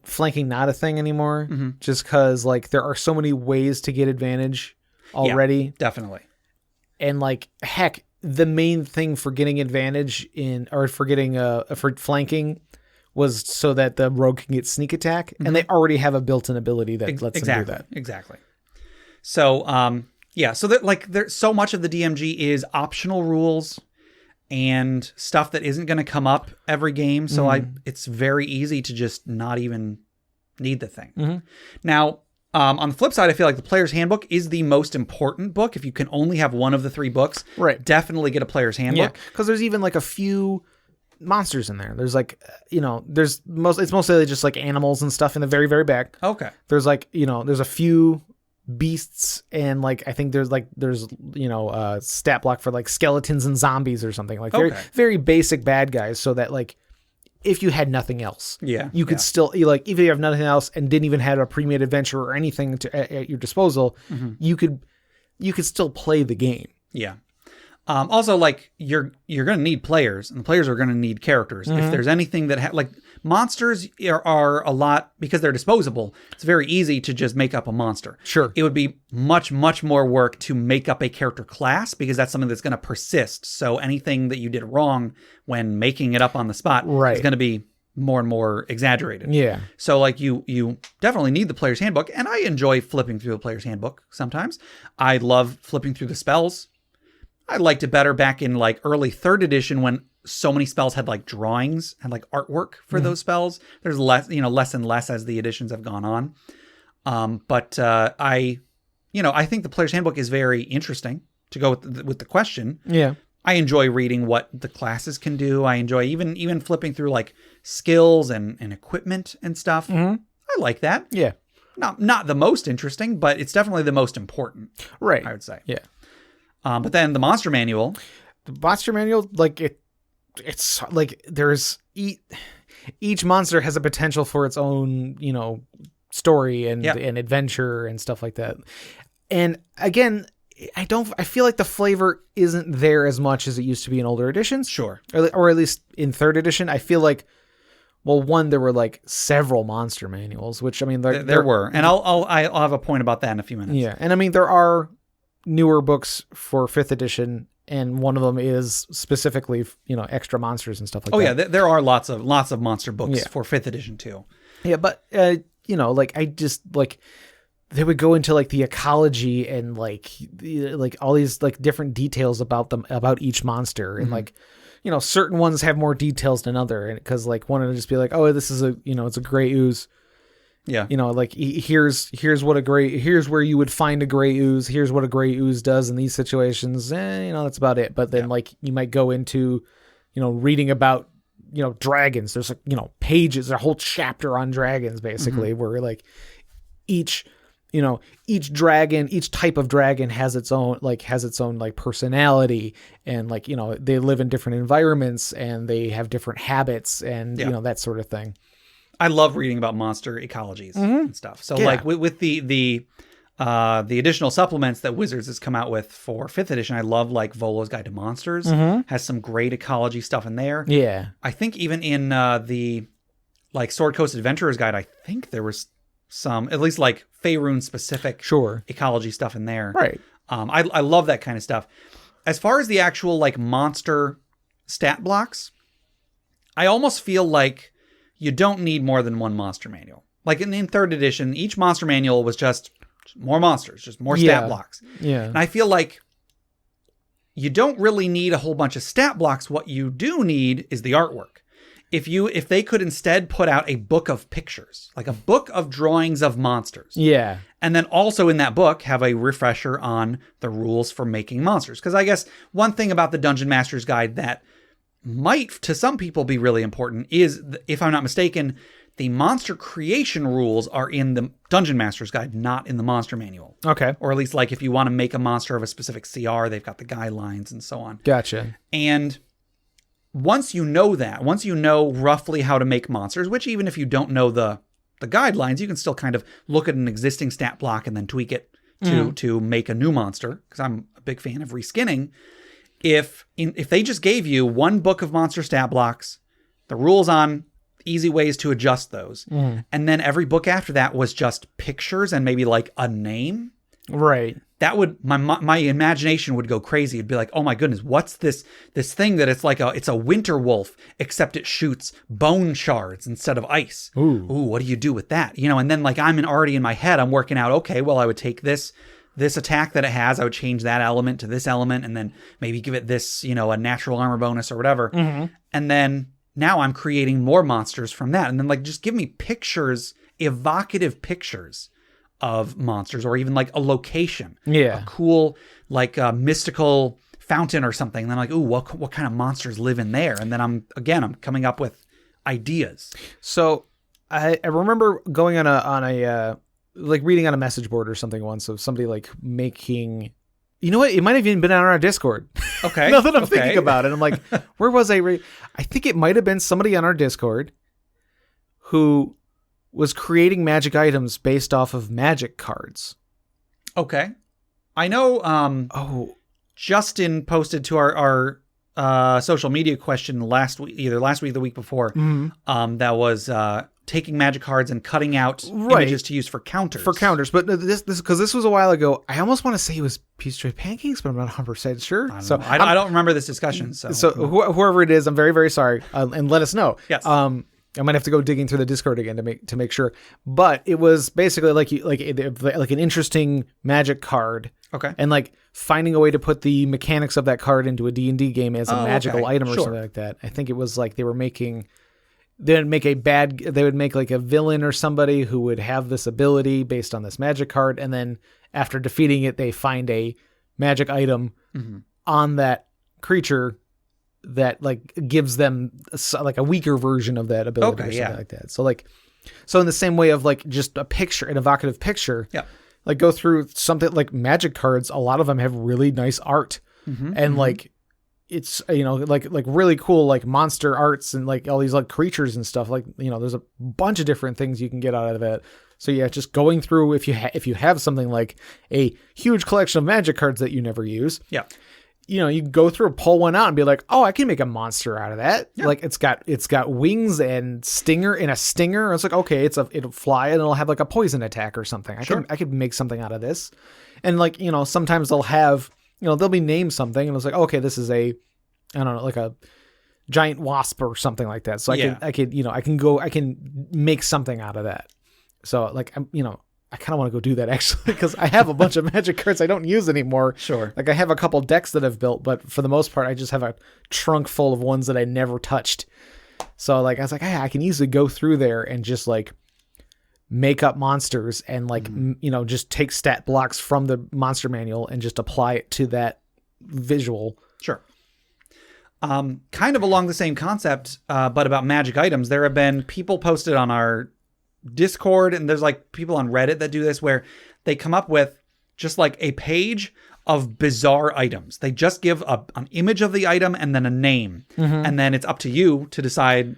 flanking not a thing anymore, just because like there are so many ways to get advantage already. Yeah, definitely. And like heck, the main thing for getting advantage for flanking was so that the rogue can get sneak attack, and they already have a built-in ability that lets them do that. Exactly. So, so that like there's so much of the DMG is optional rules and stuff that isn't going to come up every game. So it's very easy to just not even need the thing. Now, on the flip side, I feel like the Player's Handbook is the most important book. If you can only have one of the 3 books, definitely get a Player's Handbook. Because there's even like a few monsters in there. There's like, it's mostly just like animals and stuff in the very, very back. Okay. There's like, there's a few beasts, and like I think there's stat block for like skeletons and zombies or something, like very very basic bad guys, so that like if you had nothing else, you could still, like, if you have nothing else and didn't even have a pre-made adventure or anything at your disposal, you could still play the game. Also, like, you're going to need players, and the players are going to need characters. If there's anything that like monsters are a lot, because they're disposable, it's very easy to just make up a monster. Sure. It would be much, much more work to make up a character class, because that's something that's going to persist. So anything that you did wrong when making it up on the spot is going to be more and more exaggerated. Yeah. So like you definitely need the Player's Handbook, and I enjoy flipping through the Player's Handbook sometimes. I love flipping through the spells. I liked it better back in like early 3rd edition, when so many spells had like drawings and like artwork for those spells. There's less and less as the editions have gone on. But I think the Player's Handbook is very interesting to go with the question. Yeah. I enjoy reading what the classes can do. I enjoy even flipping through like skills and equipment and stuff. I like that. Yeah. Not the most interesting, but it's definitely the most important. Right. I would say. Yeah. But then the monster manual, like it's like there's each monster has a potential for its own, story and adventure and stuff like that. And again, I feel like the flavor isn't there as much as it used to be in older editions. Sure. Or at least in 3rd edition, I feel like, well, one, there were like several monster manuals, which I mean, there were, and I'll have a point about that in a few minutes. Yeah. And I mean, there are newer books for 5th edition, and one of them is specifically, extra monsters and stuff like that. Oh yeah, there are lots of monster books for 5th edition too. Yeah, but like I just like, they would go into like the ecology and like all these like different details about each monster, and like, certain ones have more details than other, and because like one would just be like, oh, this is it's a gray ooze. Yeah. Like here's where you would find a gray ooze. Here's what a gray ooze does in these situations. That's about it. But then like you might go into, reading about, dragons. There's pages, a whole chapter on dragons basically, where like each dragon, each type of dragon has its own like personality, and like, they live in different environments and they have different habits and, that sort of thing. I love reading about monster ecologies and stuff. So like with the additional supplements that Wizards has come out with for 5th edition, I love like Volo's Guide to Monsters. Has some great ecology stuff in there. Yeah. I think even in the like Sword Coast Adventurer's Guide, I think there was some, at least like Faerun specific ecology stuff in there. Right. I love that kind of stuff. As far as the actual like monster stat blocks, I almost feel like you don't need more than one monster manual. Like in 3rd edition, each monster manual was just more monsters, just more stat blocks. Yeah. And I feel like you don't really need a whole bunch of stat blocks. What you do need is the artwork. If they could instead put out a book of pictures, like a book of drawings of monsters. Yeah. And then also in that book have a refresher on the rules for making monsters. Because I guess one thing about the Dungeon Master's Guide that might to some people be really important is, if I'm not mistaken, the monster creation rules are in the Dungeon Master's Guide, not in the monster manual. Okay. Or at least like if you want to make a monster of a specific CR, they've got the guidelines and so on. Gotcha. And once you know roughly how to make monsters, which even if you don't know the the guidelines, you can still kind of look at an existing stat block and then tweak it to make a new monster, because I'm a big fan of reskinning. If they just gave you one book of monster stat blocks, the rules on easy ways to adjust those, and then every book after that was just pictures and maybe like a name, right? That would my imagination would go crazy. It'd be like, oh my goodness, what's this thing that it's a winter wolf, except it shoots bone shards instead of ice. Ooh, what do you do with that? And then like already in my head, I'm working out, okay, well, I would take this attack that it has, I would change that element to this element, and then maybe give it this, a natural armor bonus or whatever. And then now I'm creating more monsters from that. And then like, just give me pictures, evocative pictures of monsters, or even like a location, a cool like mystical fountain or something. And then like, ooh, what kind of monsters live in there? And then I'm coming up with ideas. So I remember going on a like reading on a message board or something once of somebody like making, you know what? It might have even been on our Discord. Okay. Now that I'm thinking about it, I'm like, where was I? I think it might have been somebody on our Discord who was creating magic items based off of magic cards. Okay. I know Justin posted to our social media question last week, either last week or the week before, that was taking magic cards and cutting out images to use for counters. But this because this was a while ago. I almost want to say it was Peach Tray Pancakes, but I'm not 100% sure. I don't remember this discussion. So whoever it is, I'm very, very sorry. And let us know. Yes. I might have to go digging through the Discord again to make sure. But it was basically like an interesting magic card. Okay. And like finding a way to put the mechanics of that card into a D&D game as a magical item or something like that. I think it was like they would make like a villain or somebody who would have this ability based on this magic card, and then after defeating it, they find a magic item on that creature that like gives them like a weaker version of that ability or something like that. So in the same way of like just a picture, an evocative picture, like go through something like magic cards. A lot of them have really nice art and like it's, like really cool, like monster arts and like all these like creatures and stuff. Like, there's a bunch of different things you can get out of it. So yeah, just going through, if you have something like a huge collection of magic cards that you never use. Yeah. You go through and pull one out and be like, oh, I can make a monster out of that. Yeah. Like it's got wings and a stinger. It's like, okay, it'll fly and it'll have like a poison attack or something. I could make something out of this. And like, sometimes they'll have, they'll be named something and it's like, okay, this is I don't know, like a giant wasp or something like that. So I can make something out of that. So like, I kind of want to go do that actually, because I have a bunch of magic cards I don't use anymore. Sure. Like I have a couple decks that I've built, but for the most part, I just have a trunk full of ones that I never touched. So like, I was like, hey, I can easily go through there and just like make up monsters and like, just take stat blocks from the monster manual and just apply it to that visual. Sure. Kind of along the same concept, but about magic items. There have been people posted on our Discord, and there's like people on Reddit that do this, where they come up with just like a page of bizarre items. They just give an image of the item and then a name, and then it's up to you to decide,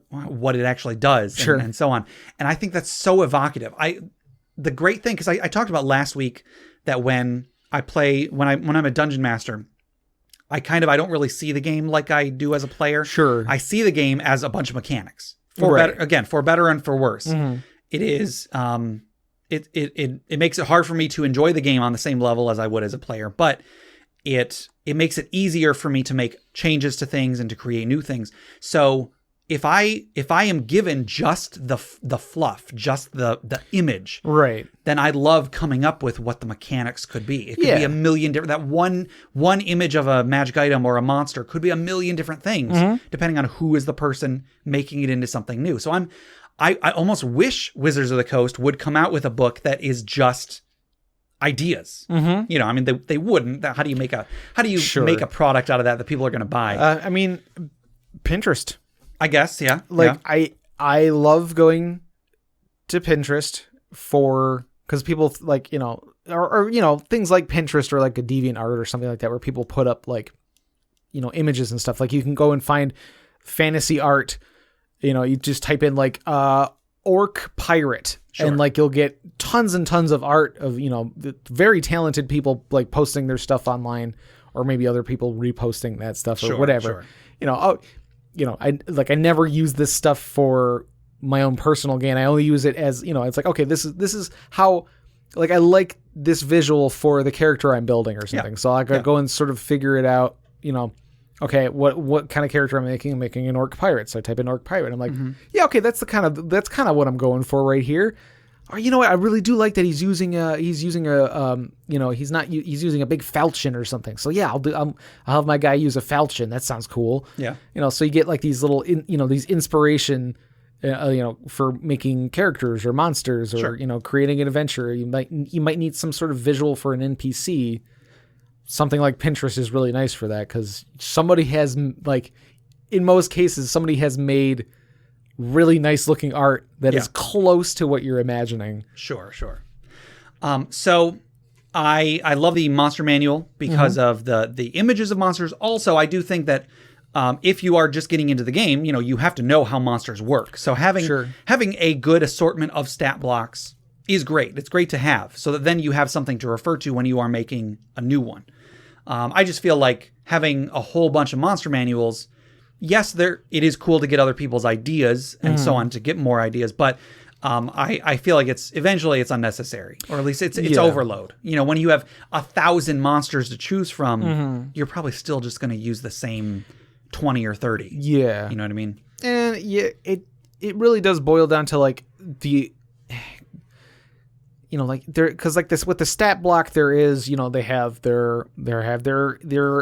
what it actually does, and so on. And I think that's so evocative. The great thing, because I talked about last week that when I'm a dungeon master, I don't really see the game like I do as a player. Sure, I see the game as a bunch of mechanics. For better and for worse. It is it makes it hard for me to enjoy the game on the same level as I would as a player, but it makes it easier for me to make changes to things and to create new things. So if I am given just the fluff, just the image, right, then I love coming up with what the mechanics could be. It could be a million different. That one image of a magic item or a monster could be a million different things, depending on who is the person making it into something new. So I almost wish Wizards of the Coast would come out with a book that is just ideas. They wouldn't. How do you make a product out of that people are going to buy? Pinterest. I guess, yeah. I love going to Pinterest because people like, or things like Pinterest or like a DeviantArt or something like that, where people put up like, images and stuff. Like you can go and find fantasy art, you just type in like, orc pirate. Sure. And like you'll get tons and tons of art of, very talented people like posting their stuff online, or maybe other people reposting that stuff or whatever. Sure. I never use this stuff for my own personal gain. I only use it as, it's like, okay, this is how, like, I like this visual for the character I'm building or something. So I could go and sort of figure it out, okay, what kind of character I'm making? I'm making an orc pirate. So I type in orc pirate. I'm like, okay, that's kind of what I'm going for right here. Or you know what? I really do like that he's using a big falchion or something. So yeah, I'll have my guy use a falchion. That sounds cool. Yeah. So you get like these little these inspiration for making characters or monsters or, creating an adventure. You might need some sort of visual for an NPC. Something like Pinterest is really nice for that, because somebody has, like, in most cases, somebody has made really nice looking art that is close to what you're imagining. Sure. So I love the monster manual because of the images of monsters. Also, I do think that if you are just getting into the game, you have to know how monsters work. So having a good assortment of stat blocks is great. It's great to have, so that then you have something to refer to when you are making a new one. I just feel like having a whole bunch of monster manuals, yes, it is cool to get other people's ideas and so on, to get more ideas, but I feel like it's unnecessary, or at least it's overload. When you have 1,000 monsters to choose from, you're probably still just going to use the same 20 or 30. Yeah. You know what I mean? And yeah, it really does boil down to like the, like there, because like this with the stat block, there is, they have their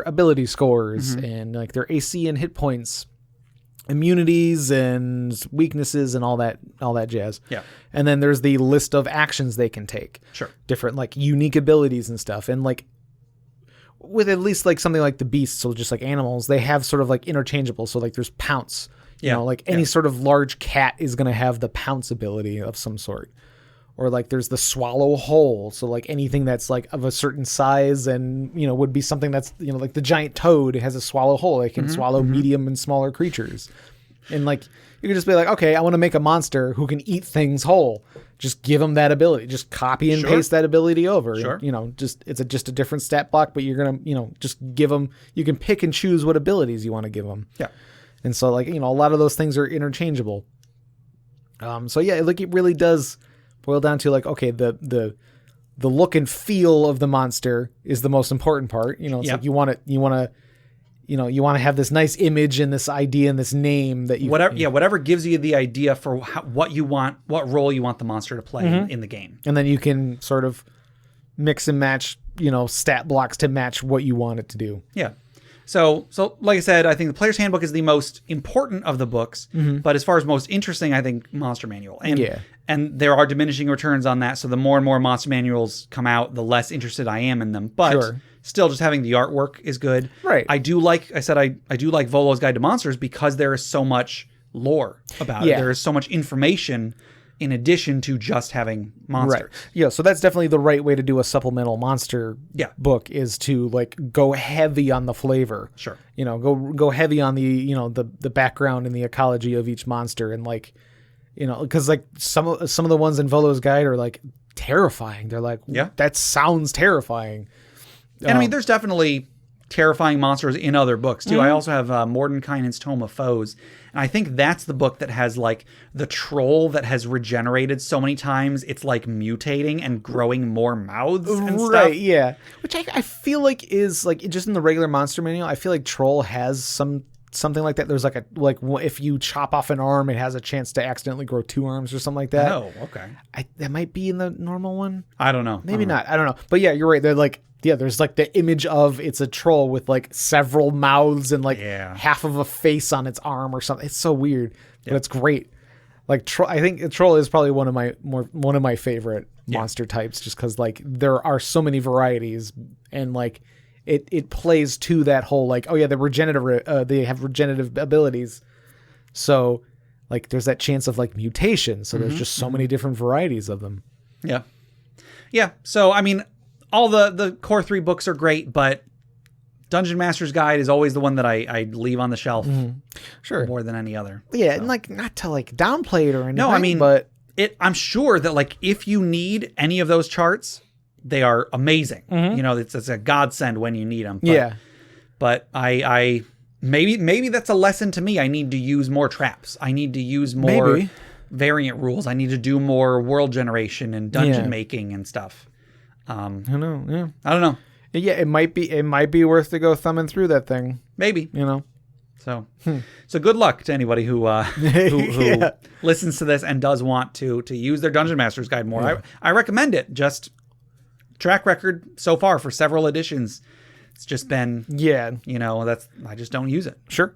ability scores and like their AC and hit points, immunities and weaknesses and all that jazz. Yeah. And then there's the list of actions they can take. Sure. Different like unique abilities and stuff. And like with at least like something like the beasts, so just like animals, they have sort of like interchangeable. So like there's pounce. Like any sort of large cat is going to have the pounce ability of some sort. Or like there's the swallow whole. So like anything that's like of a certain size and, would be something that's, like the giant toad has a swallow whole. It can swallow medium and smaller creatures. And like, you can just be like, okay, I want to make a monster who can eat things whole. Just give them that ability. Just copy and paste that ability over. Sure. It's just a different stat block, but you're going to, just give them, you can pick and choose what abilities you want to give them. Yeah. And so like, a lot of those things are interchangeable. So yeah, like it really does boil down to like, okay, the look and feel of the monster is the most important part. It's like you want to have this nice image and this idea and this name that you whatever gives you the idea for what role you want the monster to play in the game. And then you can sort of mix and match, stat blocks to match what you want it to do. Yeah. So like I said, I think the Player's Handbook is the most important of the books, but as far as most interesting, I think Monster Manual. And there are diminishing returns on that, so the more and more Monster Manuals come out, the less interested I am in them. But still, just having the artwork is good. Right. I do like Volo's Guide to Monsters because there is so much lore about it. There is so much information in addition to just having monsters. Right. Yeah, so that's definitely the right way to do a supplemental monster book, is to like go heavy on the flavor. Sure. Go heavy on the, the background and the ecology of each monster, and like, because like some of the ones in Volo's Guide are like terrifying. They're like, that sounds terrifying. And I mean, there's definitely terrifying monsters in other books too. I also have Mordenkainen's Tome of Foes, and I think that's the book that has like the troll that has regenerated so many times it's like mutating and growing more mouths and stuff. Right, yeah. Which I feel like is like just in the regular monster manual. I feel like troll has something like that. There's like if you chop off an arm, it has a chance to accidentally grow 2 arms or something like that. Oh, okay. That might be in the normal one. I don't know. Maybe not. I don't know. But yeah, you're right. They're like, there's like the image of it's a troll with like several mouths and like half of a face on its arm or something. It's so weird, but it's great. Like I think a troll is probably one of my favorite monster types, just because like there are so many varieties, and like it plays to that whole like, oh yeah, they have regenerative abilities, so like there's that chance of like mutation. So there's just so many different varieties of them. Yeah. So I mean, all the core 3 books are great, but Dungeon Master's Guide is always the one that I leave on the shelf Sure. more than any other. Yeah, and like not to like downplay it or anything. No, I mean, but I'm sure that like if you need any of those charts, they are amazing. You know, it's a godsend when you need them. But, but I maybe that's a lesson to me. I need to use more traps. I need to use more variant rules. I need to do more world generation and dungeon making and stuff. I don't know. Yeah, it might be worth to go thumbing through that thing. Maybe. You know. So good luck to anybody who listens to this and does want to use their Dungeon Master's Guide more. Yeah. I recommend it. Just track record so far for several editions. It's just been, you know, I just don't use it. Sure.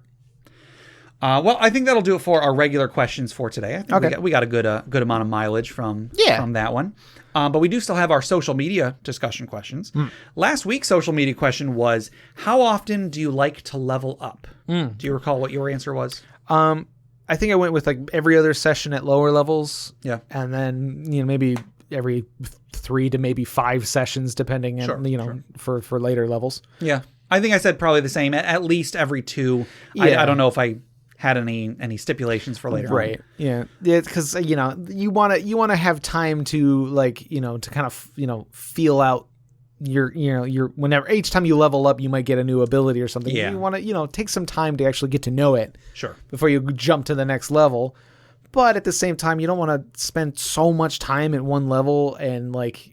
Well, I think that'll do it for our regular questions for today. I think we got a good amount of mileage from that one. But we do still have our social media discussion questions. Last week's social media question was, how often do you like to level up? Do you recall what your answer was? I think I went with like every other session at lower levels. Yeah. And then, you know, maybe every 3 to maybe 5 sessions, depending on, you know, for later levels. Yeah. I think I said probably the same, at least every 2. Yeah. I don't know if I had any stipulations for later on. Yeah, because you know you want to have time to like, you know, to kind of, you know, feel out your whenever each time you level up you might get a new ability or something. You want to, you know, take some time to actually get to know it before you jump to the next level. But at the same time, you don't want to spend so much time at one level and like,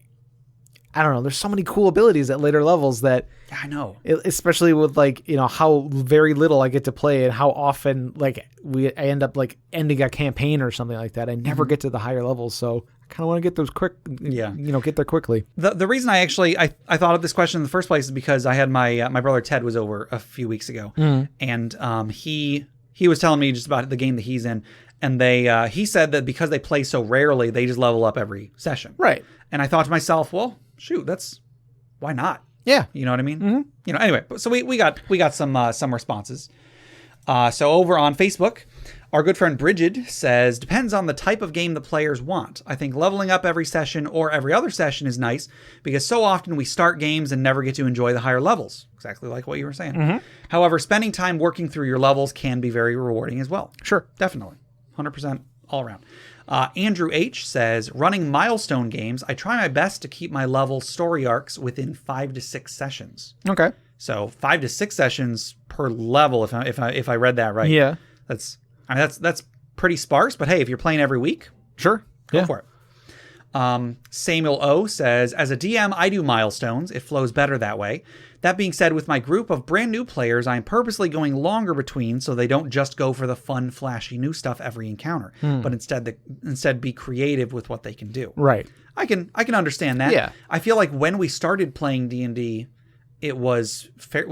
I don't know, there's so many cool abilities at later levels that I know, especially with like, you know, how very little I get to play and how often like I end up like ending a campaign or something like that. I never get to the higher levels. So I kind of want to get those quick, you know, get there quickly. The reason I actually, I thought of this question in the first place is because I had my brother Ted was over a few weeks ago and he was telling me just about the game that he's in. And he said that because they play so rarely, they just level up every session. Right. And I thought to myself, well, shoot, why not? Yeah. You know what I mean? You know, anyway, so we got some responses. So over on Facebook, our good friend Bridget says, depends on the type of game the players want. I think leveling up every session or every other session is nice because so often we start games and never get to enjoy the higher levels. Exactly like what you were saying. However, spending time working through your levels can be very rewarding as well. Sure. Definitely. 100% all around. Andrew H. says, running milestone games, I try my best to keep my level story arcs within 5 to 6 sessions. Okay. So 5 to 6 sessions per level, if I read that right. Yeah. That's pretty sparse, but hey, if you're playing every week, sure, go for it. Samuel O. says, as a DM, I do milestones. It flows better that way. That being said, with my group of brand new players, I'm purposely going longer between so they don't just go for the fun, flashy new stuff every encounter, but instead be creative with what they can do. Right. I can understand that. Yeah. I feel like when we started playing D&D, it was fair.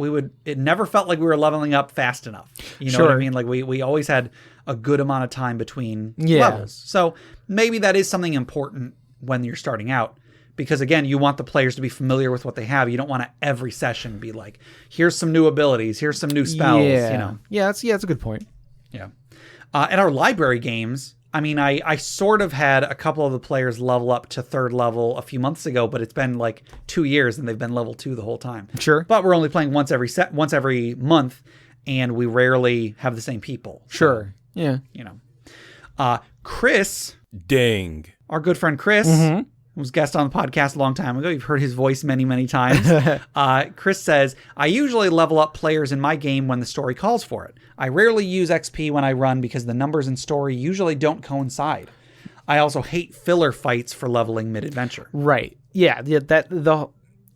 It never felt like we were leveling up fast enough. You know what I mean? Like we always had a good amount of time between levels. So maybe that is something important when you're starting out. Because again, you want the players to be familiar with what they have. You don't want to every session be like, here's some new abilities, here's some new spells. Yeah. You know? Yeah, that's a good point. Yeah. At our library games, I mean, I sort of had a couple of the players level up to 3rd level a few months ago, but it's been like 2 years and they've been level 2 the whole time. Sure. But we're only playing once every month, and we rarely have the same people. Sure. So, yeah. You know. Chris. Dang. Our good friend Chris. Was guest on the podcast a long time ago. You've heard his voice many, many times. Chris says, I usually level up players in my game when the story calls for it. I rarely use XP when I run because the numbers in story usually don't coincide. I also hate filler fights for leveling mid-adventure. Right. Yeah.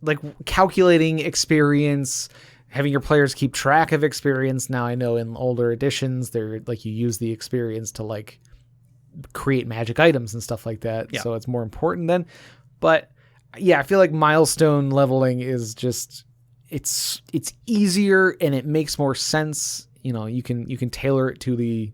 Like calculating experience, having your players keep track of experience. Now I know in older editions, they're like you use the experience to like create magic items and stuff like that. Yeah. So it's more important then. But yeah, I feel like milestone leveling is just it's easier and it makes more sense. You know, you can tailor it to the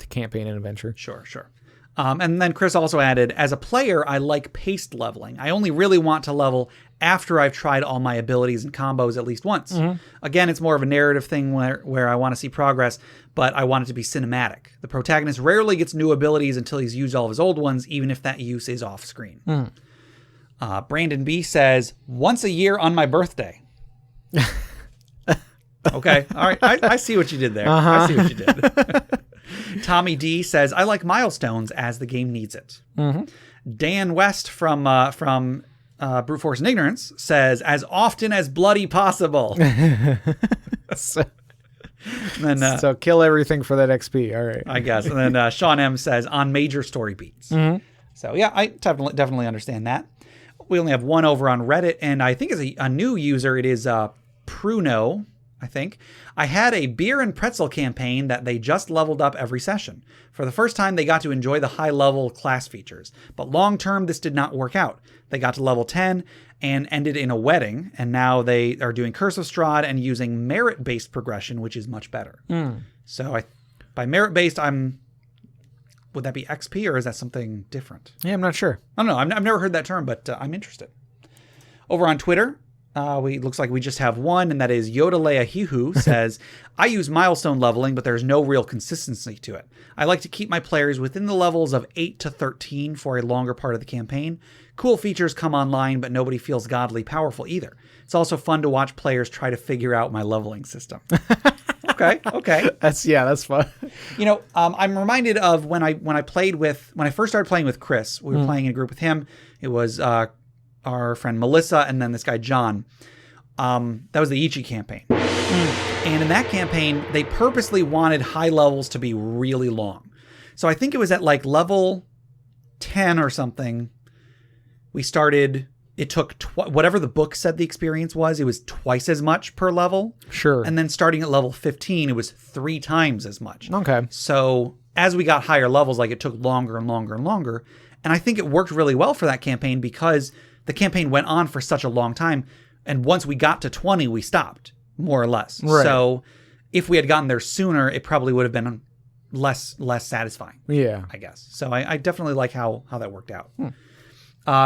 campaign and adventure. Sure. And then Chris also added, as a player, I like paced leveling. I only really want to level after I've tried all my abilities and combos at least once. Again, it's more of a narrative thing where I want to see progress, but I want it to be cinematic. The protagonist rarely gets new abilities until he's used all of his old ones, even if that use is off screen. Brandon B says, once a year on my birthday. Okay. All right. I see what you did there. I see what you did. Tommy D says, I like milestones as the game needs it. Dan West from Brute Force and Ignorance says, as often as bloody possible. So Kill everything for that XP. All right. I guess. And then Sean M says, on major story beats. So yeah, I definitely understand that. We only have one over on Reddit, and I think as a new user, it is Pruno, I think. I had a beer and pretzel campaign that they just leveled up every session. For the first time, they got to enjoy the high-level class features. But long-term, this did not work out. They got to level 10 and ended in a wedding, and now they are doing Curse of Strahd and using merit-based progression, which is much better. So by merit-based, would that be XP, or is that something different? Yeah, I'm not sure. I don't know. I've never heard that term, but I'm interested. Over on Twitter, looks like we just have one, and that is Yodalea Hihu says, I use milestone leveling, but there's no real consistency to it. I like to keep my players within the levels of 8 to 13 for a longer part of the campaign. Cool features come online, but nobody feels godly powerful either. It's also fun to watch players try to figure out my leveling system. Okay. That's fun. I'm reminded of when I first started playing with Chris. We were playing in a group with him. It was our friend Melissa and then this guy John. That was the Ichi campaign. And in that campaign, they purposely wanted high levels to be really long. So I think it was at like level 10 or something. We started. It took whatever the book said the experience was. It was twice as much per level. Sure. And then starting at level 15, it was 3 times as much. Okay. So as we got higher levels, like it took longer and longer and longer. And I think it worked really well for that campaign because the campaign went on for such a long time. And once we got to 20, we stopped, more or less. Right. So if we had gotten there sooner, it probably would have been less satisfying. Yeah. I guess. So I definitely like how that worked out.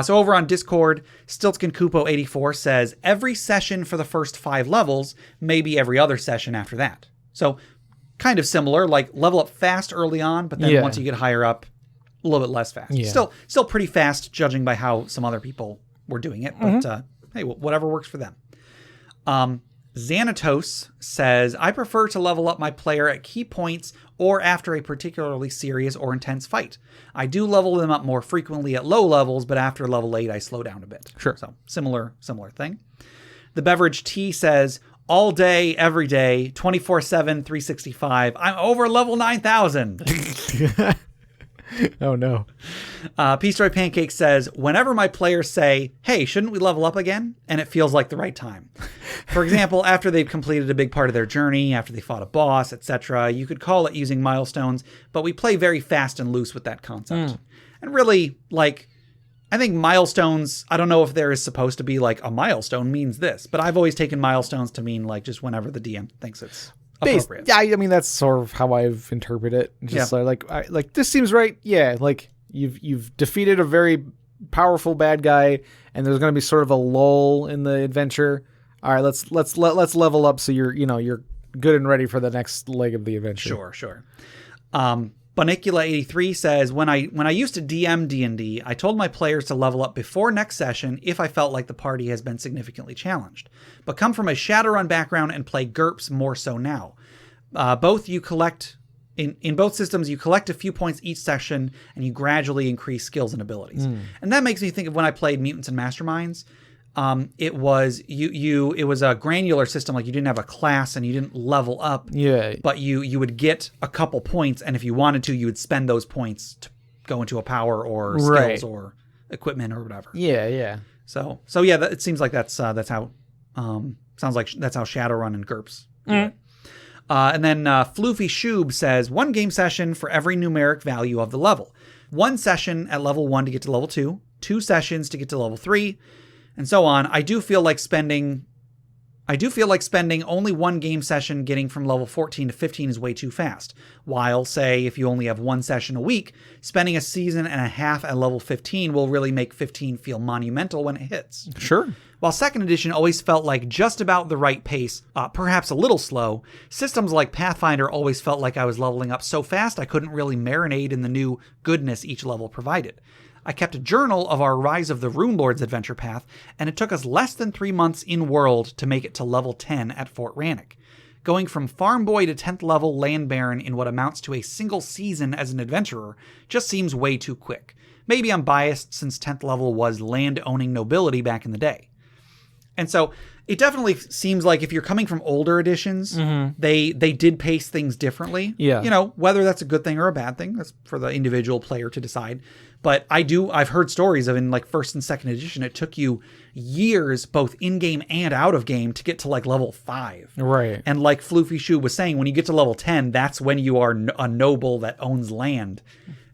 So over on Discord, Stiltskin Kupo 84 says, every session for the first 5 levels, maybe every other session after that. So kind of similar, like level up fast early on, but then once you get higher up, a little bit less fast. Yeah. Still pretty fast, judging by how some other people were doing it. But hey, whatever works for them. Xanatos says, I prefer to level up my player at key points or after a particularly serious or intense fight. I do level them up more frequently at low levels, but after level 8, I slow down a bit. Sure. So similar thing. The Beverage Tea says, all day, every day, 24/7, 365. I'm over level 9,000. Oh, no. Peace-Joy Pancake says, whenever my players say, hey, shouldn't we level up again? And it feels like the right time. For example, after they've completed a big part of their journey, after they fought a boss, etc., you could call it using milestones, but we play very fast and loose with that concept. And really, like, I think milestones, I don't know if there is supposed to be like a milestone means this, but I've always taken milestones to mean like just whenever the DM thinks it's appropriate. Yeah, I mean that's sort of how I've interpreted it. Just like this seems right. Yeah, like you've defeated a very powerful bad guy, and there's going to be sort of a lull in the adventure. All right, let's level up so you're good and ready for the next leg of the adventure. Sure. Bonicula83 says, when I used to DM D&D, I told my players to level up before next session if I felt like the party has been significantly challenged, but come from a Shadowrun background and play GURPS more so now. In both systems, you collect a few points each session and you gradually increase skills and abilities. And that makes me think of when I played Mutants and Masterminds. It was it was a granular system, like you didn't have a class and you didn't level up. Yeah. But you would get a couple points, and if you wanted to, you would spend those points to go into a power or skills or equipment or whatever. Yeah. So yeah, it seems like that's how sounds like that's how Shadowrun and GURPS do it. And then Floofy Shoob says, 1 game session for every numeric value of the level. 1 session at level 1 to get to level 2, 2 sessions to get to level 3, and so on. I do feel like spending only 1 game session getting from level 14 to 15 is way too fast. While, say, if you only have 1 session a week, spending a season and a half at level 15 will really make 15 feel monumental when it hits. Sure. While 2nd edition always felt like just about the right pace, perhaps a little slow, systems like Pathfinder always felt like I was leveling up so fast I couldn't really marinate in the new goodness each level provided. I kept a journal of our Rise of the Rune Lords adventure path, and it took us less than 3 months in world to make it to level 10 at Fort Rannoch. going from farm boy to 10th level land baron in what amounts to a single season as an adventurer just seems way too quick. Maybe I'm biased since 10th level was land-owning nobility back in the day. And so it definitely seems like if you're coming from older editions, they did pace things differently. Yeah. You know, whether that's a good thing or a bad thing, that's for the individual player to decide. But I've heard stories of in like 1st and 2nd edition, it took you years, both in-game and out of game, to get to like level 5. Right. And like Floofy Shoe was saying, when you get to level 10, that's when you are a noble that owns land.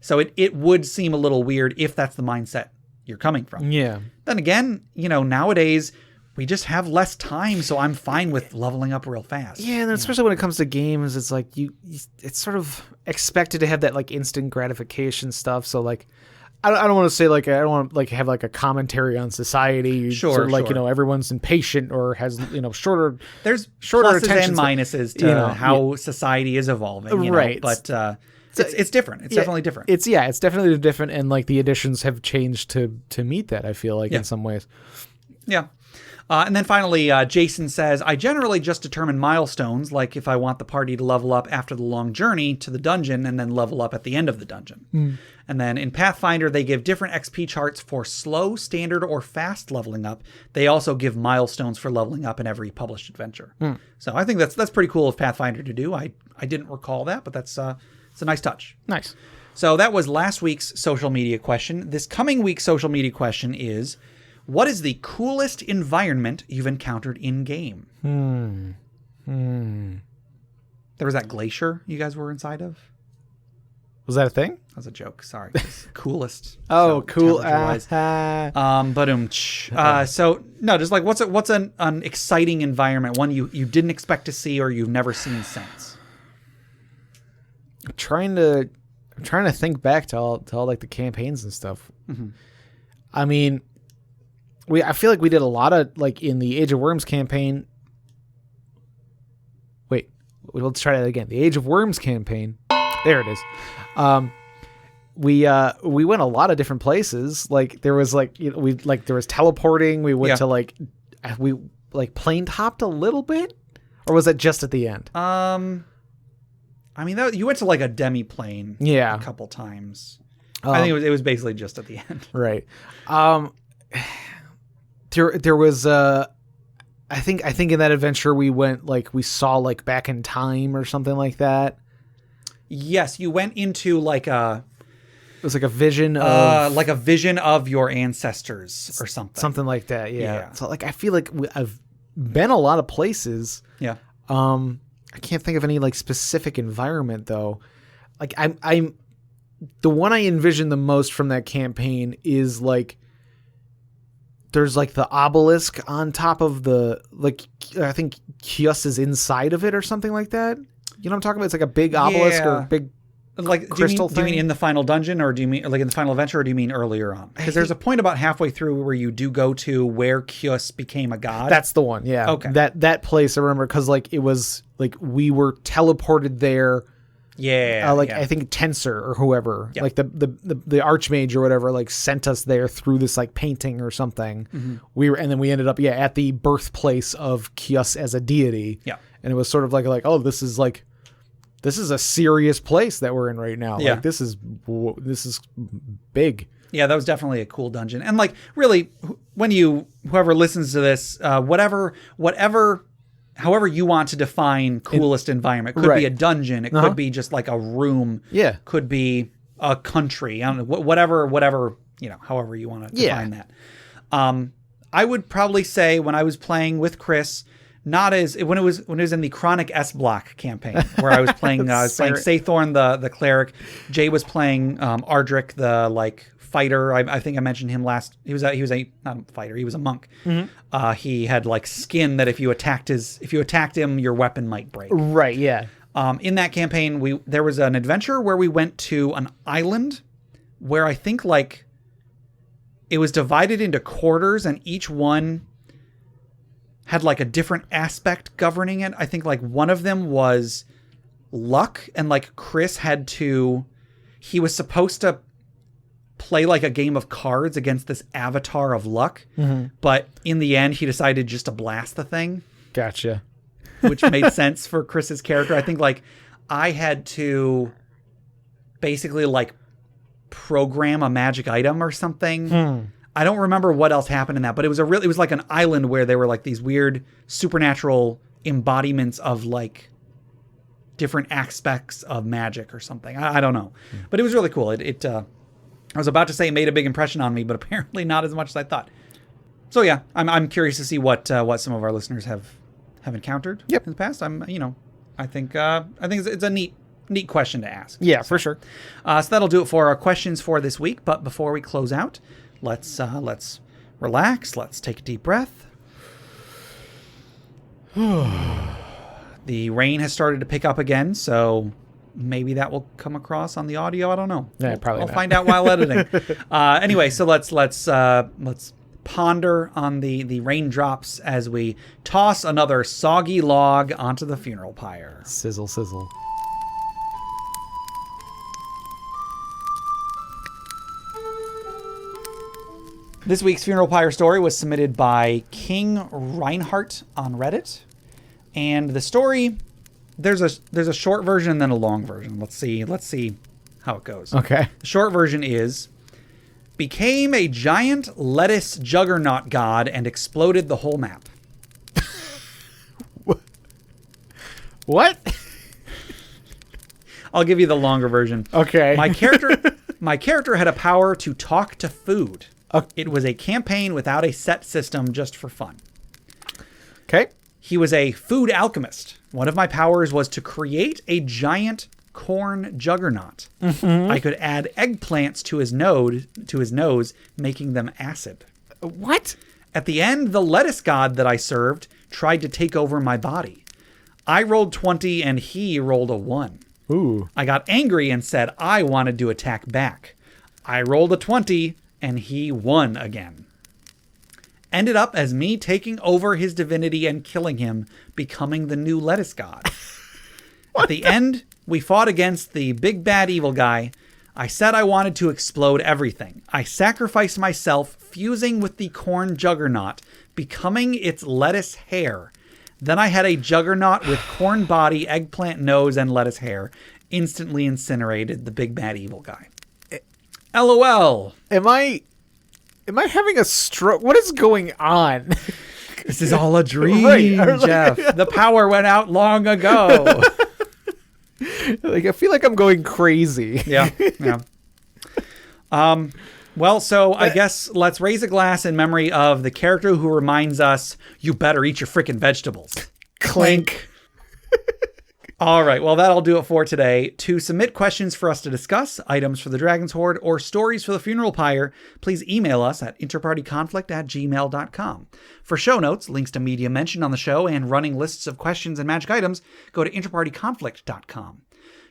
So it would seem a little weird if that's the mindset you're coming from. Yeah. Then again, you know, nowadays we just have less time, so I'm fine with leveling up real fast. Yeah, and especially when it comes to games, it's like it's sort of expected to have that like instant gratification stuff. So like, I don't want to say like I don't want to like have like a commentary on society. Sure, sort of like sure. you know everyone's impatient or has shorter. There's shorter pluses attention and minuses to you know, how society is evolving, Right. But it's different. It's definitely different. It's definitely different, and like the editions have changed to meet that. I feel like in some ways. Yeah. And then finally, Jason says, I generally just determine milestones, like if I want the party to level up after the long journey to the dungeon and then level up at the end of the dungeon. And then in Pathfinder, they give different XP charts for slow, standard, or fast leveling up. They also give milestones for leveling up in every published adventure. So I think that's pretty cool of Pathfinder to do. I didn't recall that, but it's a nice touch. Nice. So that was last week's social media question. This coming week's social media question is, what is the coolest environment you've encountered in-game? There was that glacier you guys were inside of. Was that a thing? That was a joke. Sorry. Coolest. Oh, so, cool. temperature-wise. So no, just like what's an exciting environment, one you didn't expect to see or you've never seen since? I'm trying to think back to all like the campaigns and stuff. I mean, I feel like we did a lot of like in the Age of Worms campaign. Wait, let's try that again. The Age of Worms campaign. There it is. We went a lot of different places. Like there was like there was teleporting. We went to like we like plane hopped a little bit, or was that just at the end? I mean, you went to like a demi-plane a couple times. I think it was basically just at the end. Right. There was I think in that adventure we went like we saw like back in time or something like that. Yes, you went into like It was like a vision of your ancestors or something. Something like that. Yeah. So like I feel like I've been a lot of places. Yeah. I can't think of any like specific environment though. Like I'm the one I envision the most from that campaign is like there's like the obelisk on top of the like I think Kios is inside of it or something like that. You know what I'm talking about? It's like a big obelisk or big like crystal do you mean in the final dungeon, or do you mean like in the final adventure, or do you mean earlier on? Because there's a point about halfway through where you do go to where Kios became a god. That's the one. Yeah. Okay. That place I remember because like it was like we were teleported there. Yeah. I think Tensor or whoever, like the Archmage or whatever, like sent us there through this like painting or something. And then we ended up at the birthplace of Kios as a deity. Yeah. And it was sort of like oh, this is a serious place that we're in right now. Yeah. Like this is big. Yeah, that was definitely a cool dungeon. And like really when whoever listens to this, however you want to define coolest environment, could be a dungeon, it could be just like a room, could be a country, I don't know, whatever, however you want to define that. I would probably say when I was playing with Chris, not as when it was in the Chronic S Block campaign where I was playing playing Sathorn the cleric, Jay was playing Ardric the like fighter. I think I mentioned him last. He was a not a fighter. He was a monk. He had like skin that if you attacked him, your weapon might break. Right. Yeah. In that campaign, there was an adventure where we went to an island where I think like it was divided into quarters, and each one had like a different aspect governing it. I think like one of them was luck, and like Chris he was supposed to play like a game of cards against this avatar of luck, but in the end he decided just to blast the thing. Gotcha. which made sense for Chris's character. I think like I had to basically like program a magic item or something. I don't remember what else happened in that, but it was like an island where there were like these weird supernatural embodiments of like different aspects of magic or something. I don't know, but it was really cool. I was about to say it made a big impression on me, but apparently not as much as I thought. So yeah, I'm curious to see what some of our listeners have encountered in the past. I think it's a neat question to ask. Yeah, for sure. So that'll do it for our questions for this week. But before we close out, let's relax. Let's take a deep breath. The rain has started to pick up again, so maybe that will come across on the audio. I don't know. Yeah, probably. I'll find out while editing. Anyway, so let's ponder on the raindrops as we toss another soggy log onto the funeral pyre. Sizzle, sizzle. This week's funeral pyre story was submitted by King Reinhardt on Reddit, and the story there's a short version and then a long version. Let's see how it goes. Okay. The short version is: became a giant lettuce juggernaut god and exploded the whole map. What? I'll give you the longer version. Okay. My character had a power to talk to food. It was a campaign without a set system, just for fun. Okay. He was a food alchemist. One of my powers was to create a giant corn juggernaut. I could add eggplants to his nose, making them acid. What? At the end, the lettuce god that I served tried to take over my body. I rolled 20 and he rolled a 1. Ooh. I got angry and said I wanted to attack back. I rolled a 20 and he won again. Ended up as me taking over his divinity and killing him, becoming the new lettuce god. At the end, we fought against the big bad evil guy. I said I wanted to explode everything. I sacrificed myself, fusing with the corn juggernaut, becoming its lettuce hair. Then I had a juggernaut with corn body, eggplant nose, and lettuce hair. Instantly incinerated the big bad evil guy. LOL. Am I having a stroke? What is going on? This is all a dream, Right. Jeff. The power went out long ago. Like, I feel like I'm going crazy. Yeah. Well, so I guess let's raise a glass in memory of the character who reminds us, you better eat your freaking vegetables. Clink. All right, well, that'll do it for today. To submit questions for us to discuss, items for the Dragon's Hoard, or stories for the funeral pyre, please email us at interpartyconflict@gmail.com. For show notes, links to media mentioned on the show, and running lists of questions and magic items, go to interpartyconflict.com.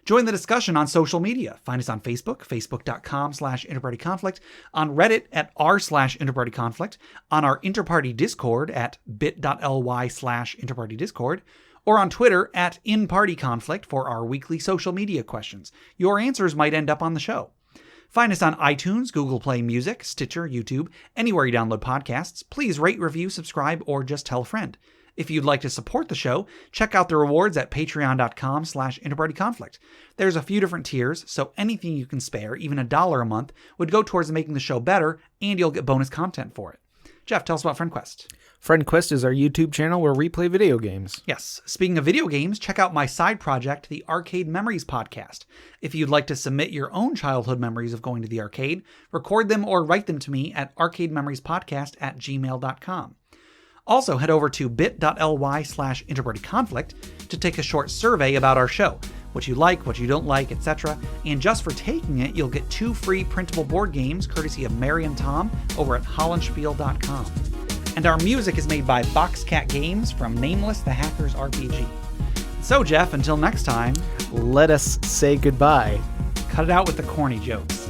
Join the discussion on social media. Find us on Facebook, facebook.com/interpartyconflict, on Reddit at r/interpartyconflict, on our Interparty Discord at bit.ly/interpartydiscord, or on Twitter at InPartyConflict for our weekly social media questions. Your answers might end up on the show. Find us on iTunes, Google Play Music, Stitcher, YouTube, anywhere you download podcasts. Please rate, review, subscribe, or just tell a friend. If you'd like to support the show, check out the rewards at patreon.com/interpartyconflict. There's a few different tiers, so anything you can spare, even $1 a month, would go towards making the show better, and you'll get bonus content for it. Jeff, tell us about FriendQuest. FriendQuest is our YouTube channel where we play video games. Yes. Speaking of video games, check out my side project, the Arcade Memories Podcast. If you'd like to submit your own childhood memories of going to the arcade, record them or write them to me at arcadememoriespodcast@gmail.com. Also, head over to bit.ly/interpartyconflict to take a short survey about our show, what you like, what you don't like, etc. And just for taking it, you'll get 2 free printable board games courtesy of Mary and Tom over at hollandspiel.com. And our music is made by Boxcat Games from Nameless the Hacker's RPG. So, Jeff, until next time, Let us say goodbye. cut it out with the corny jokes.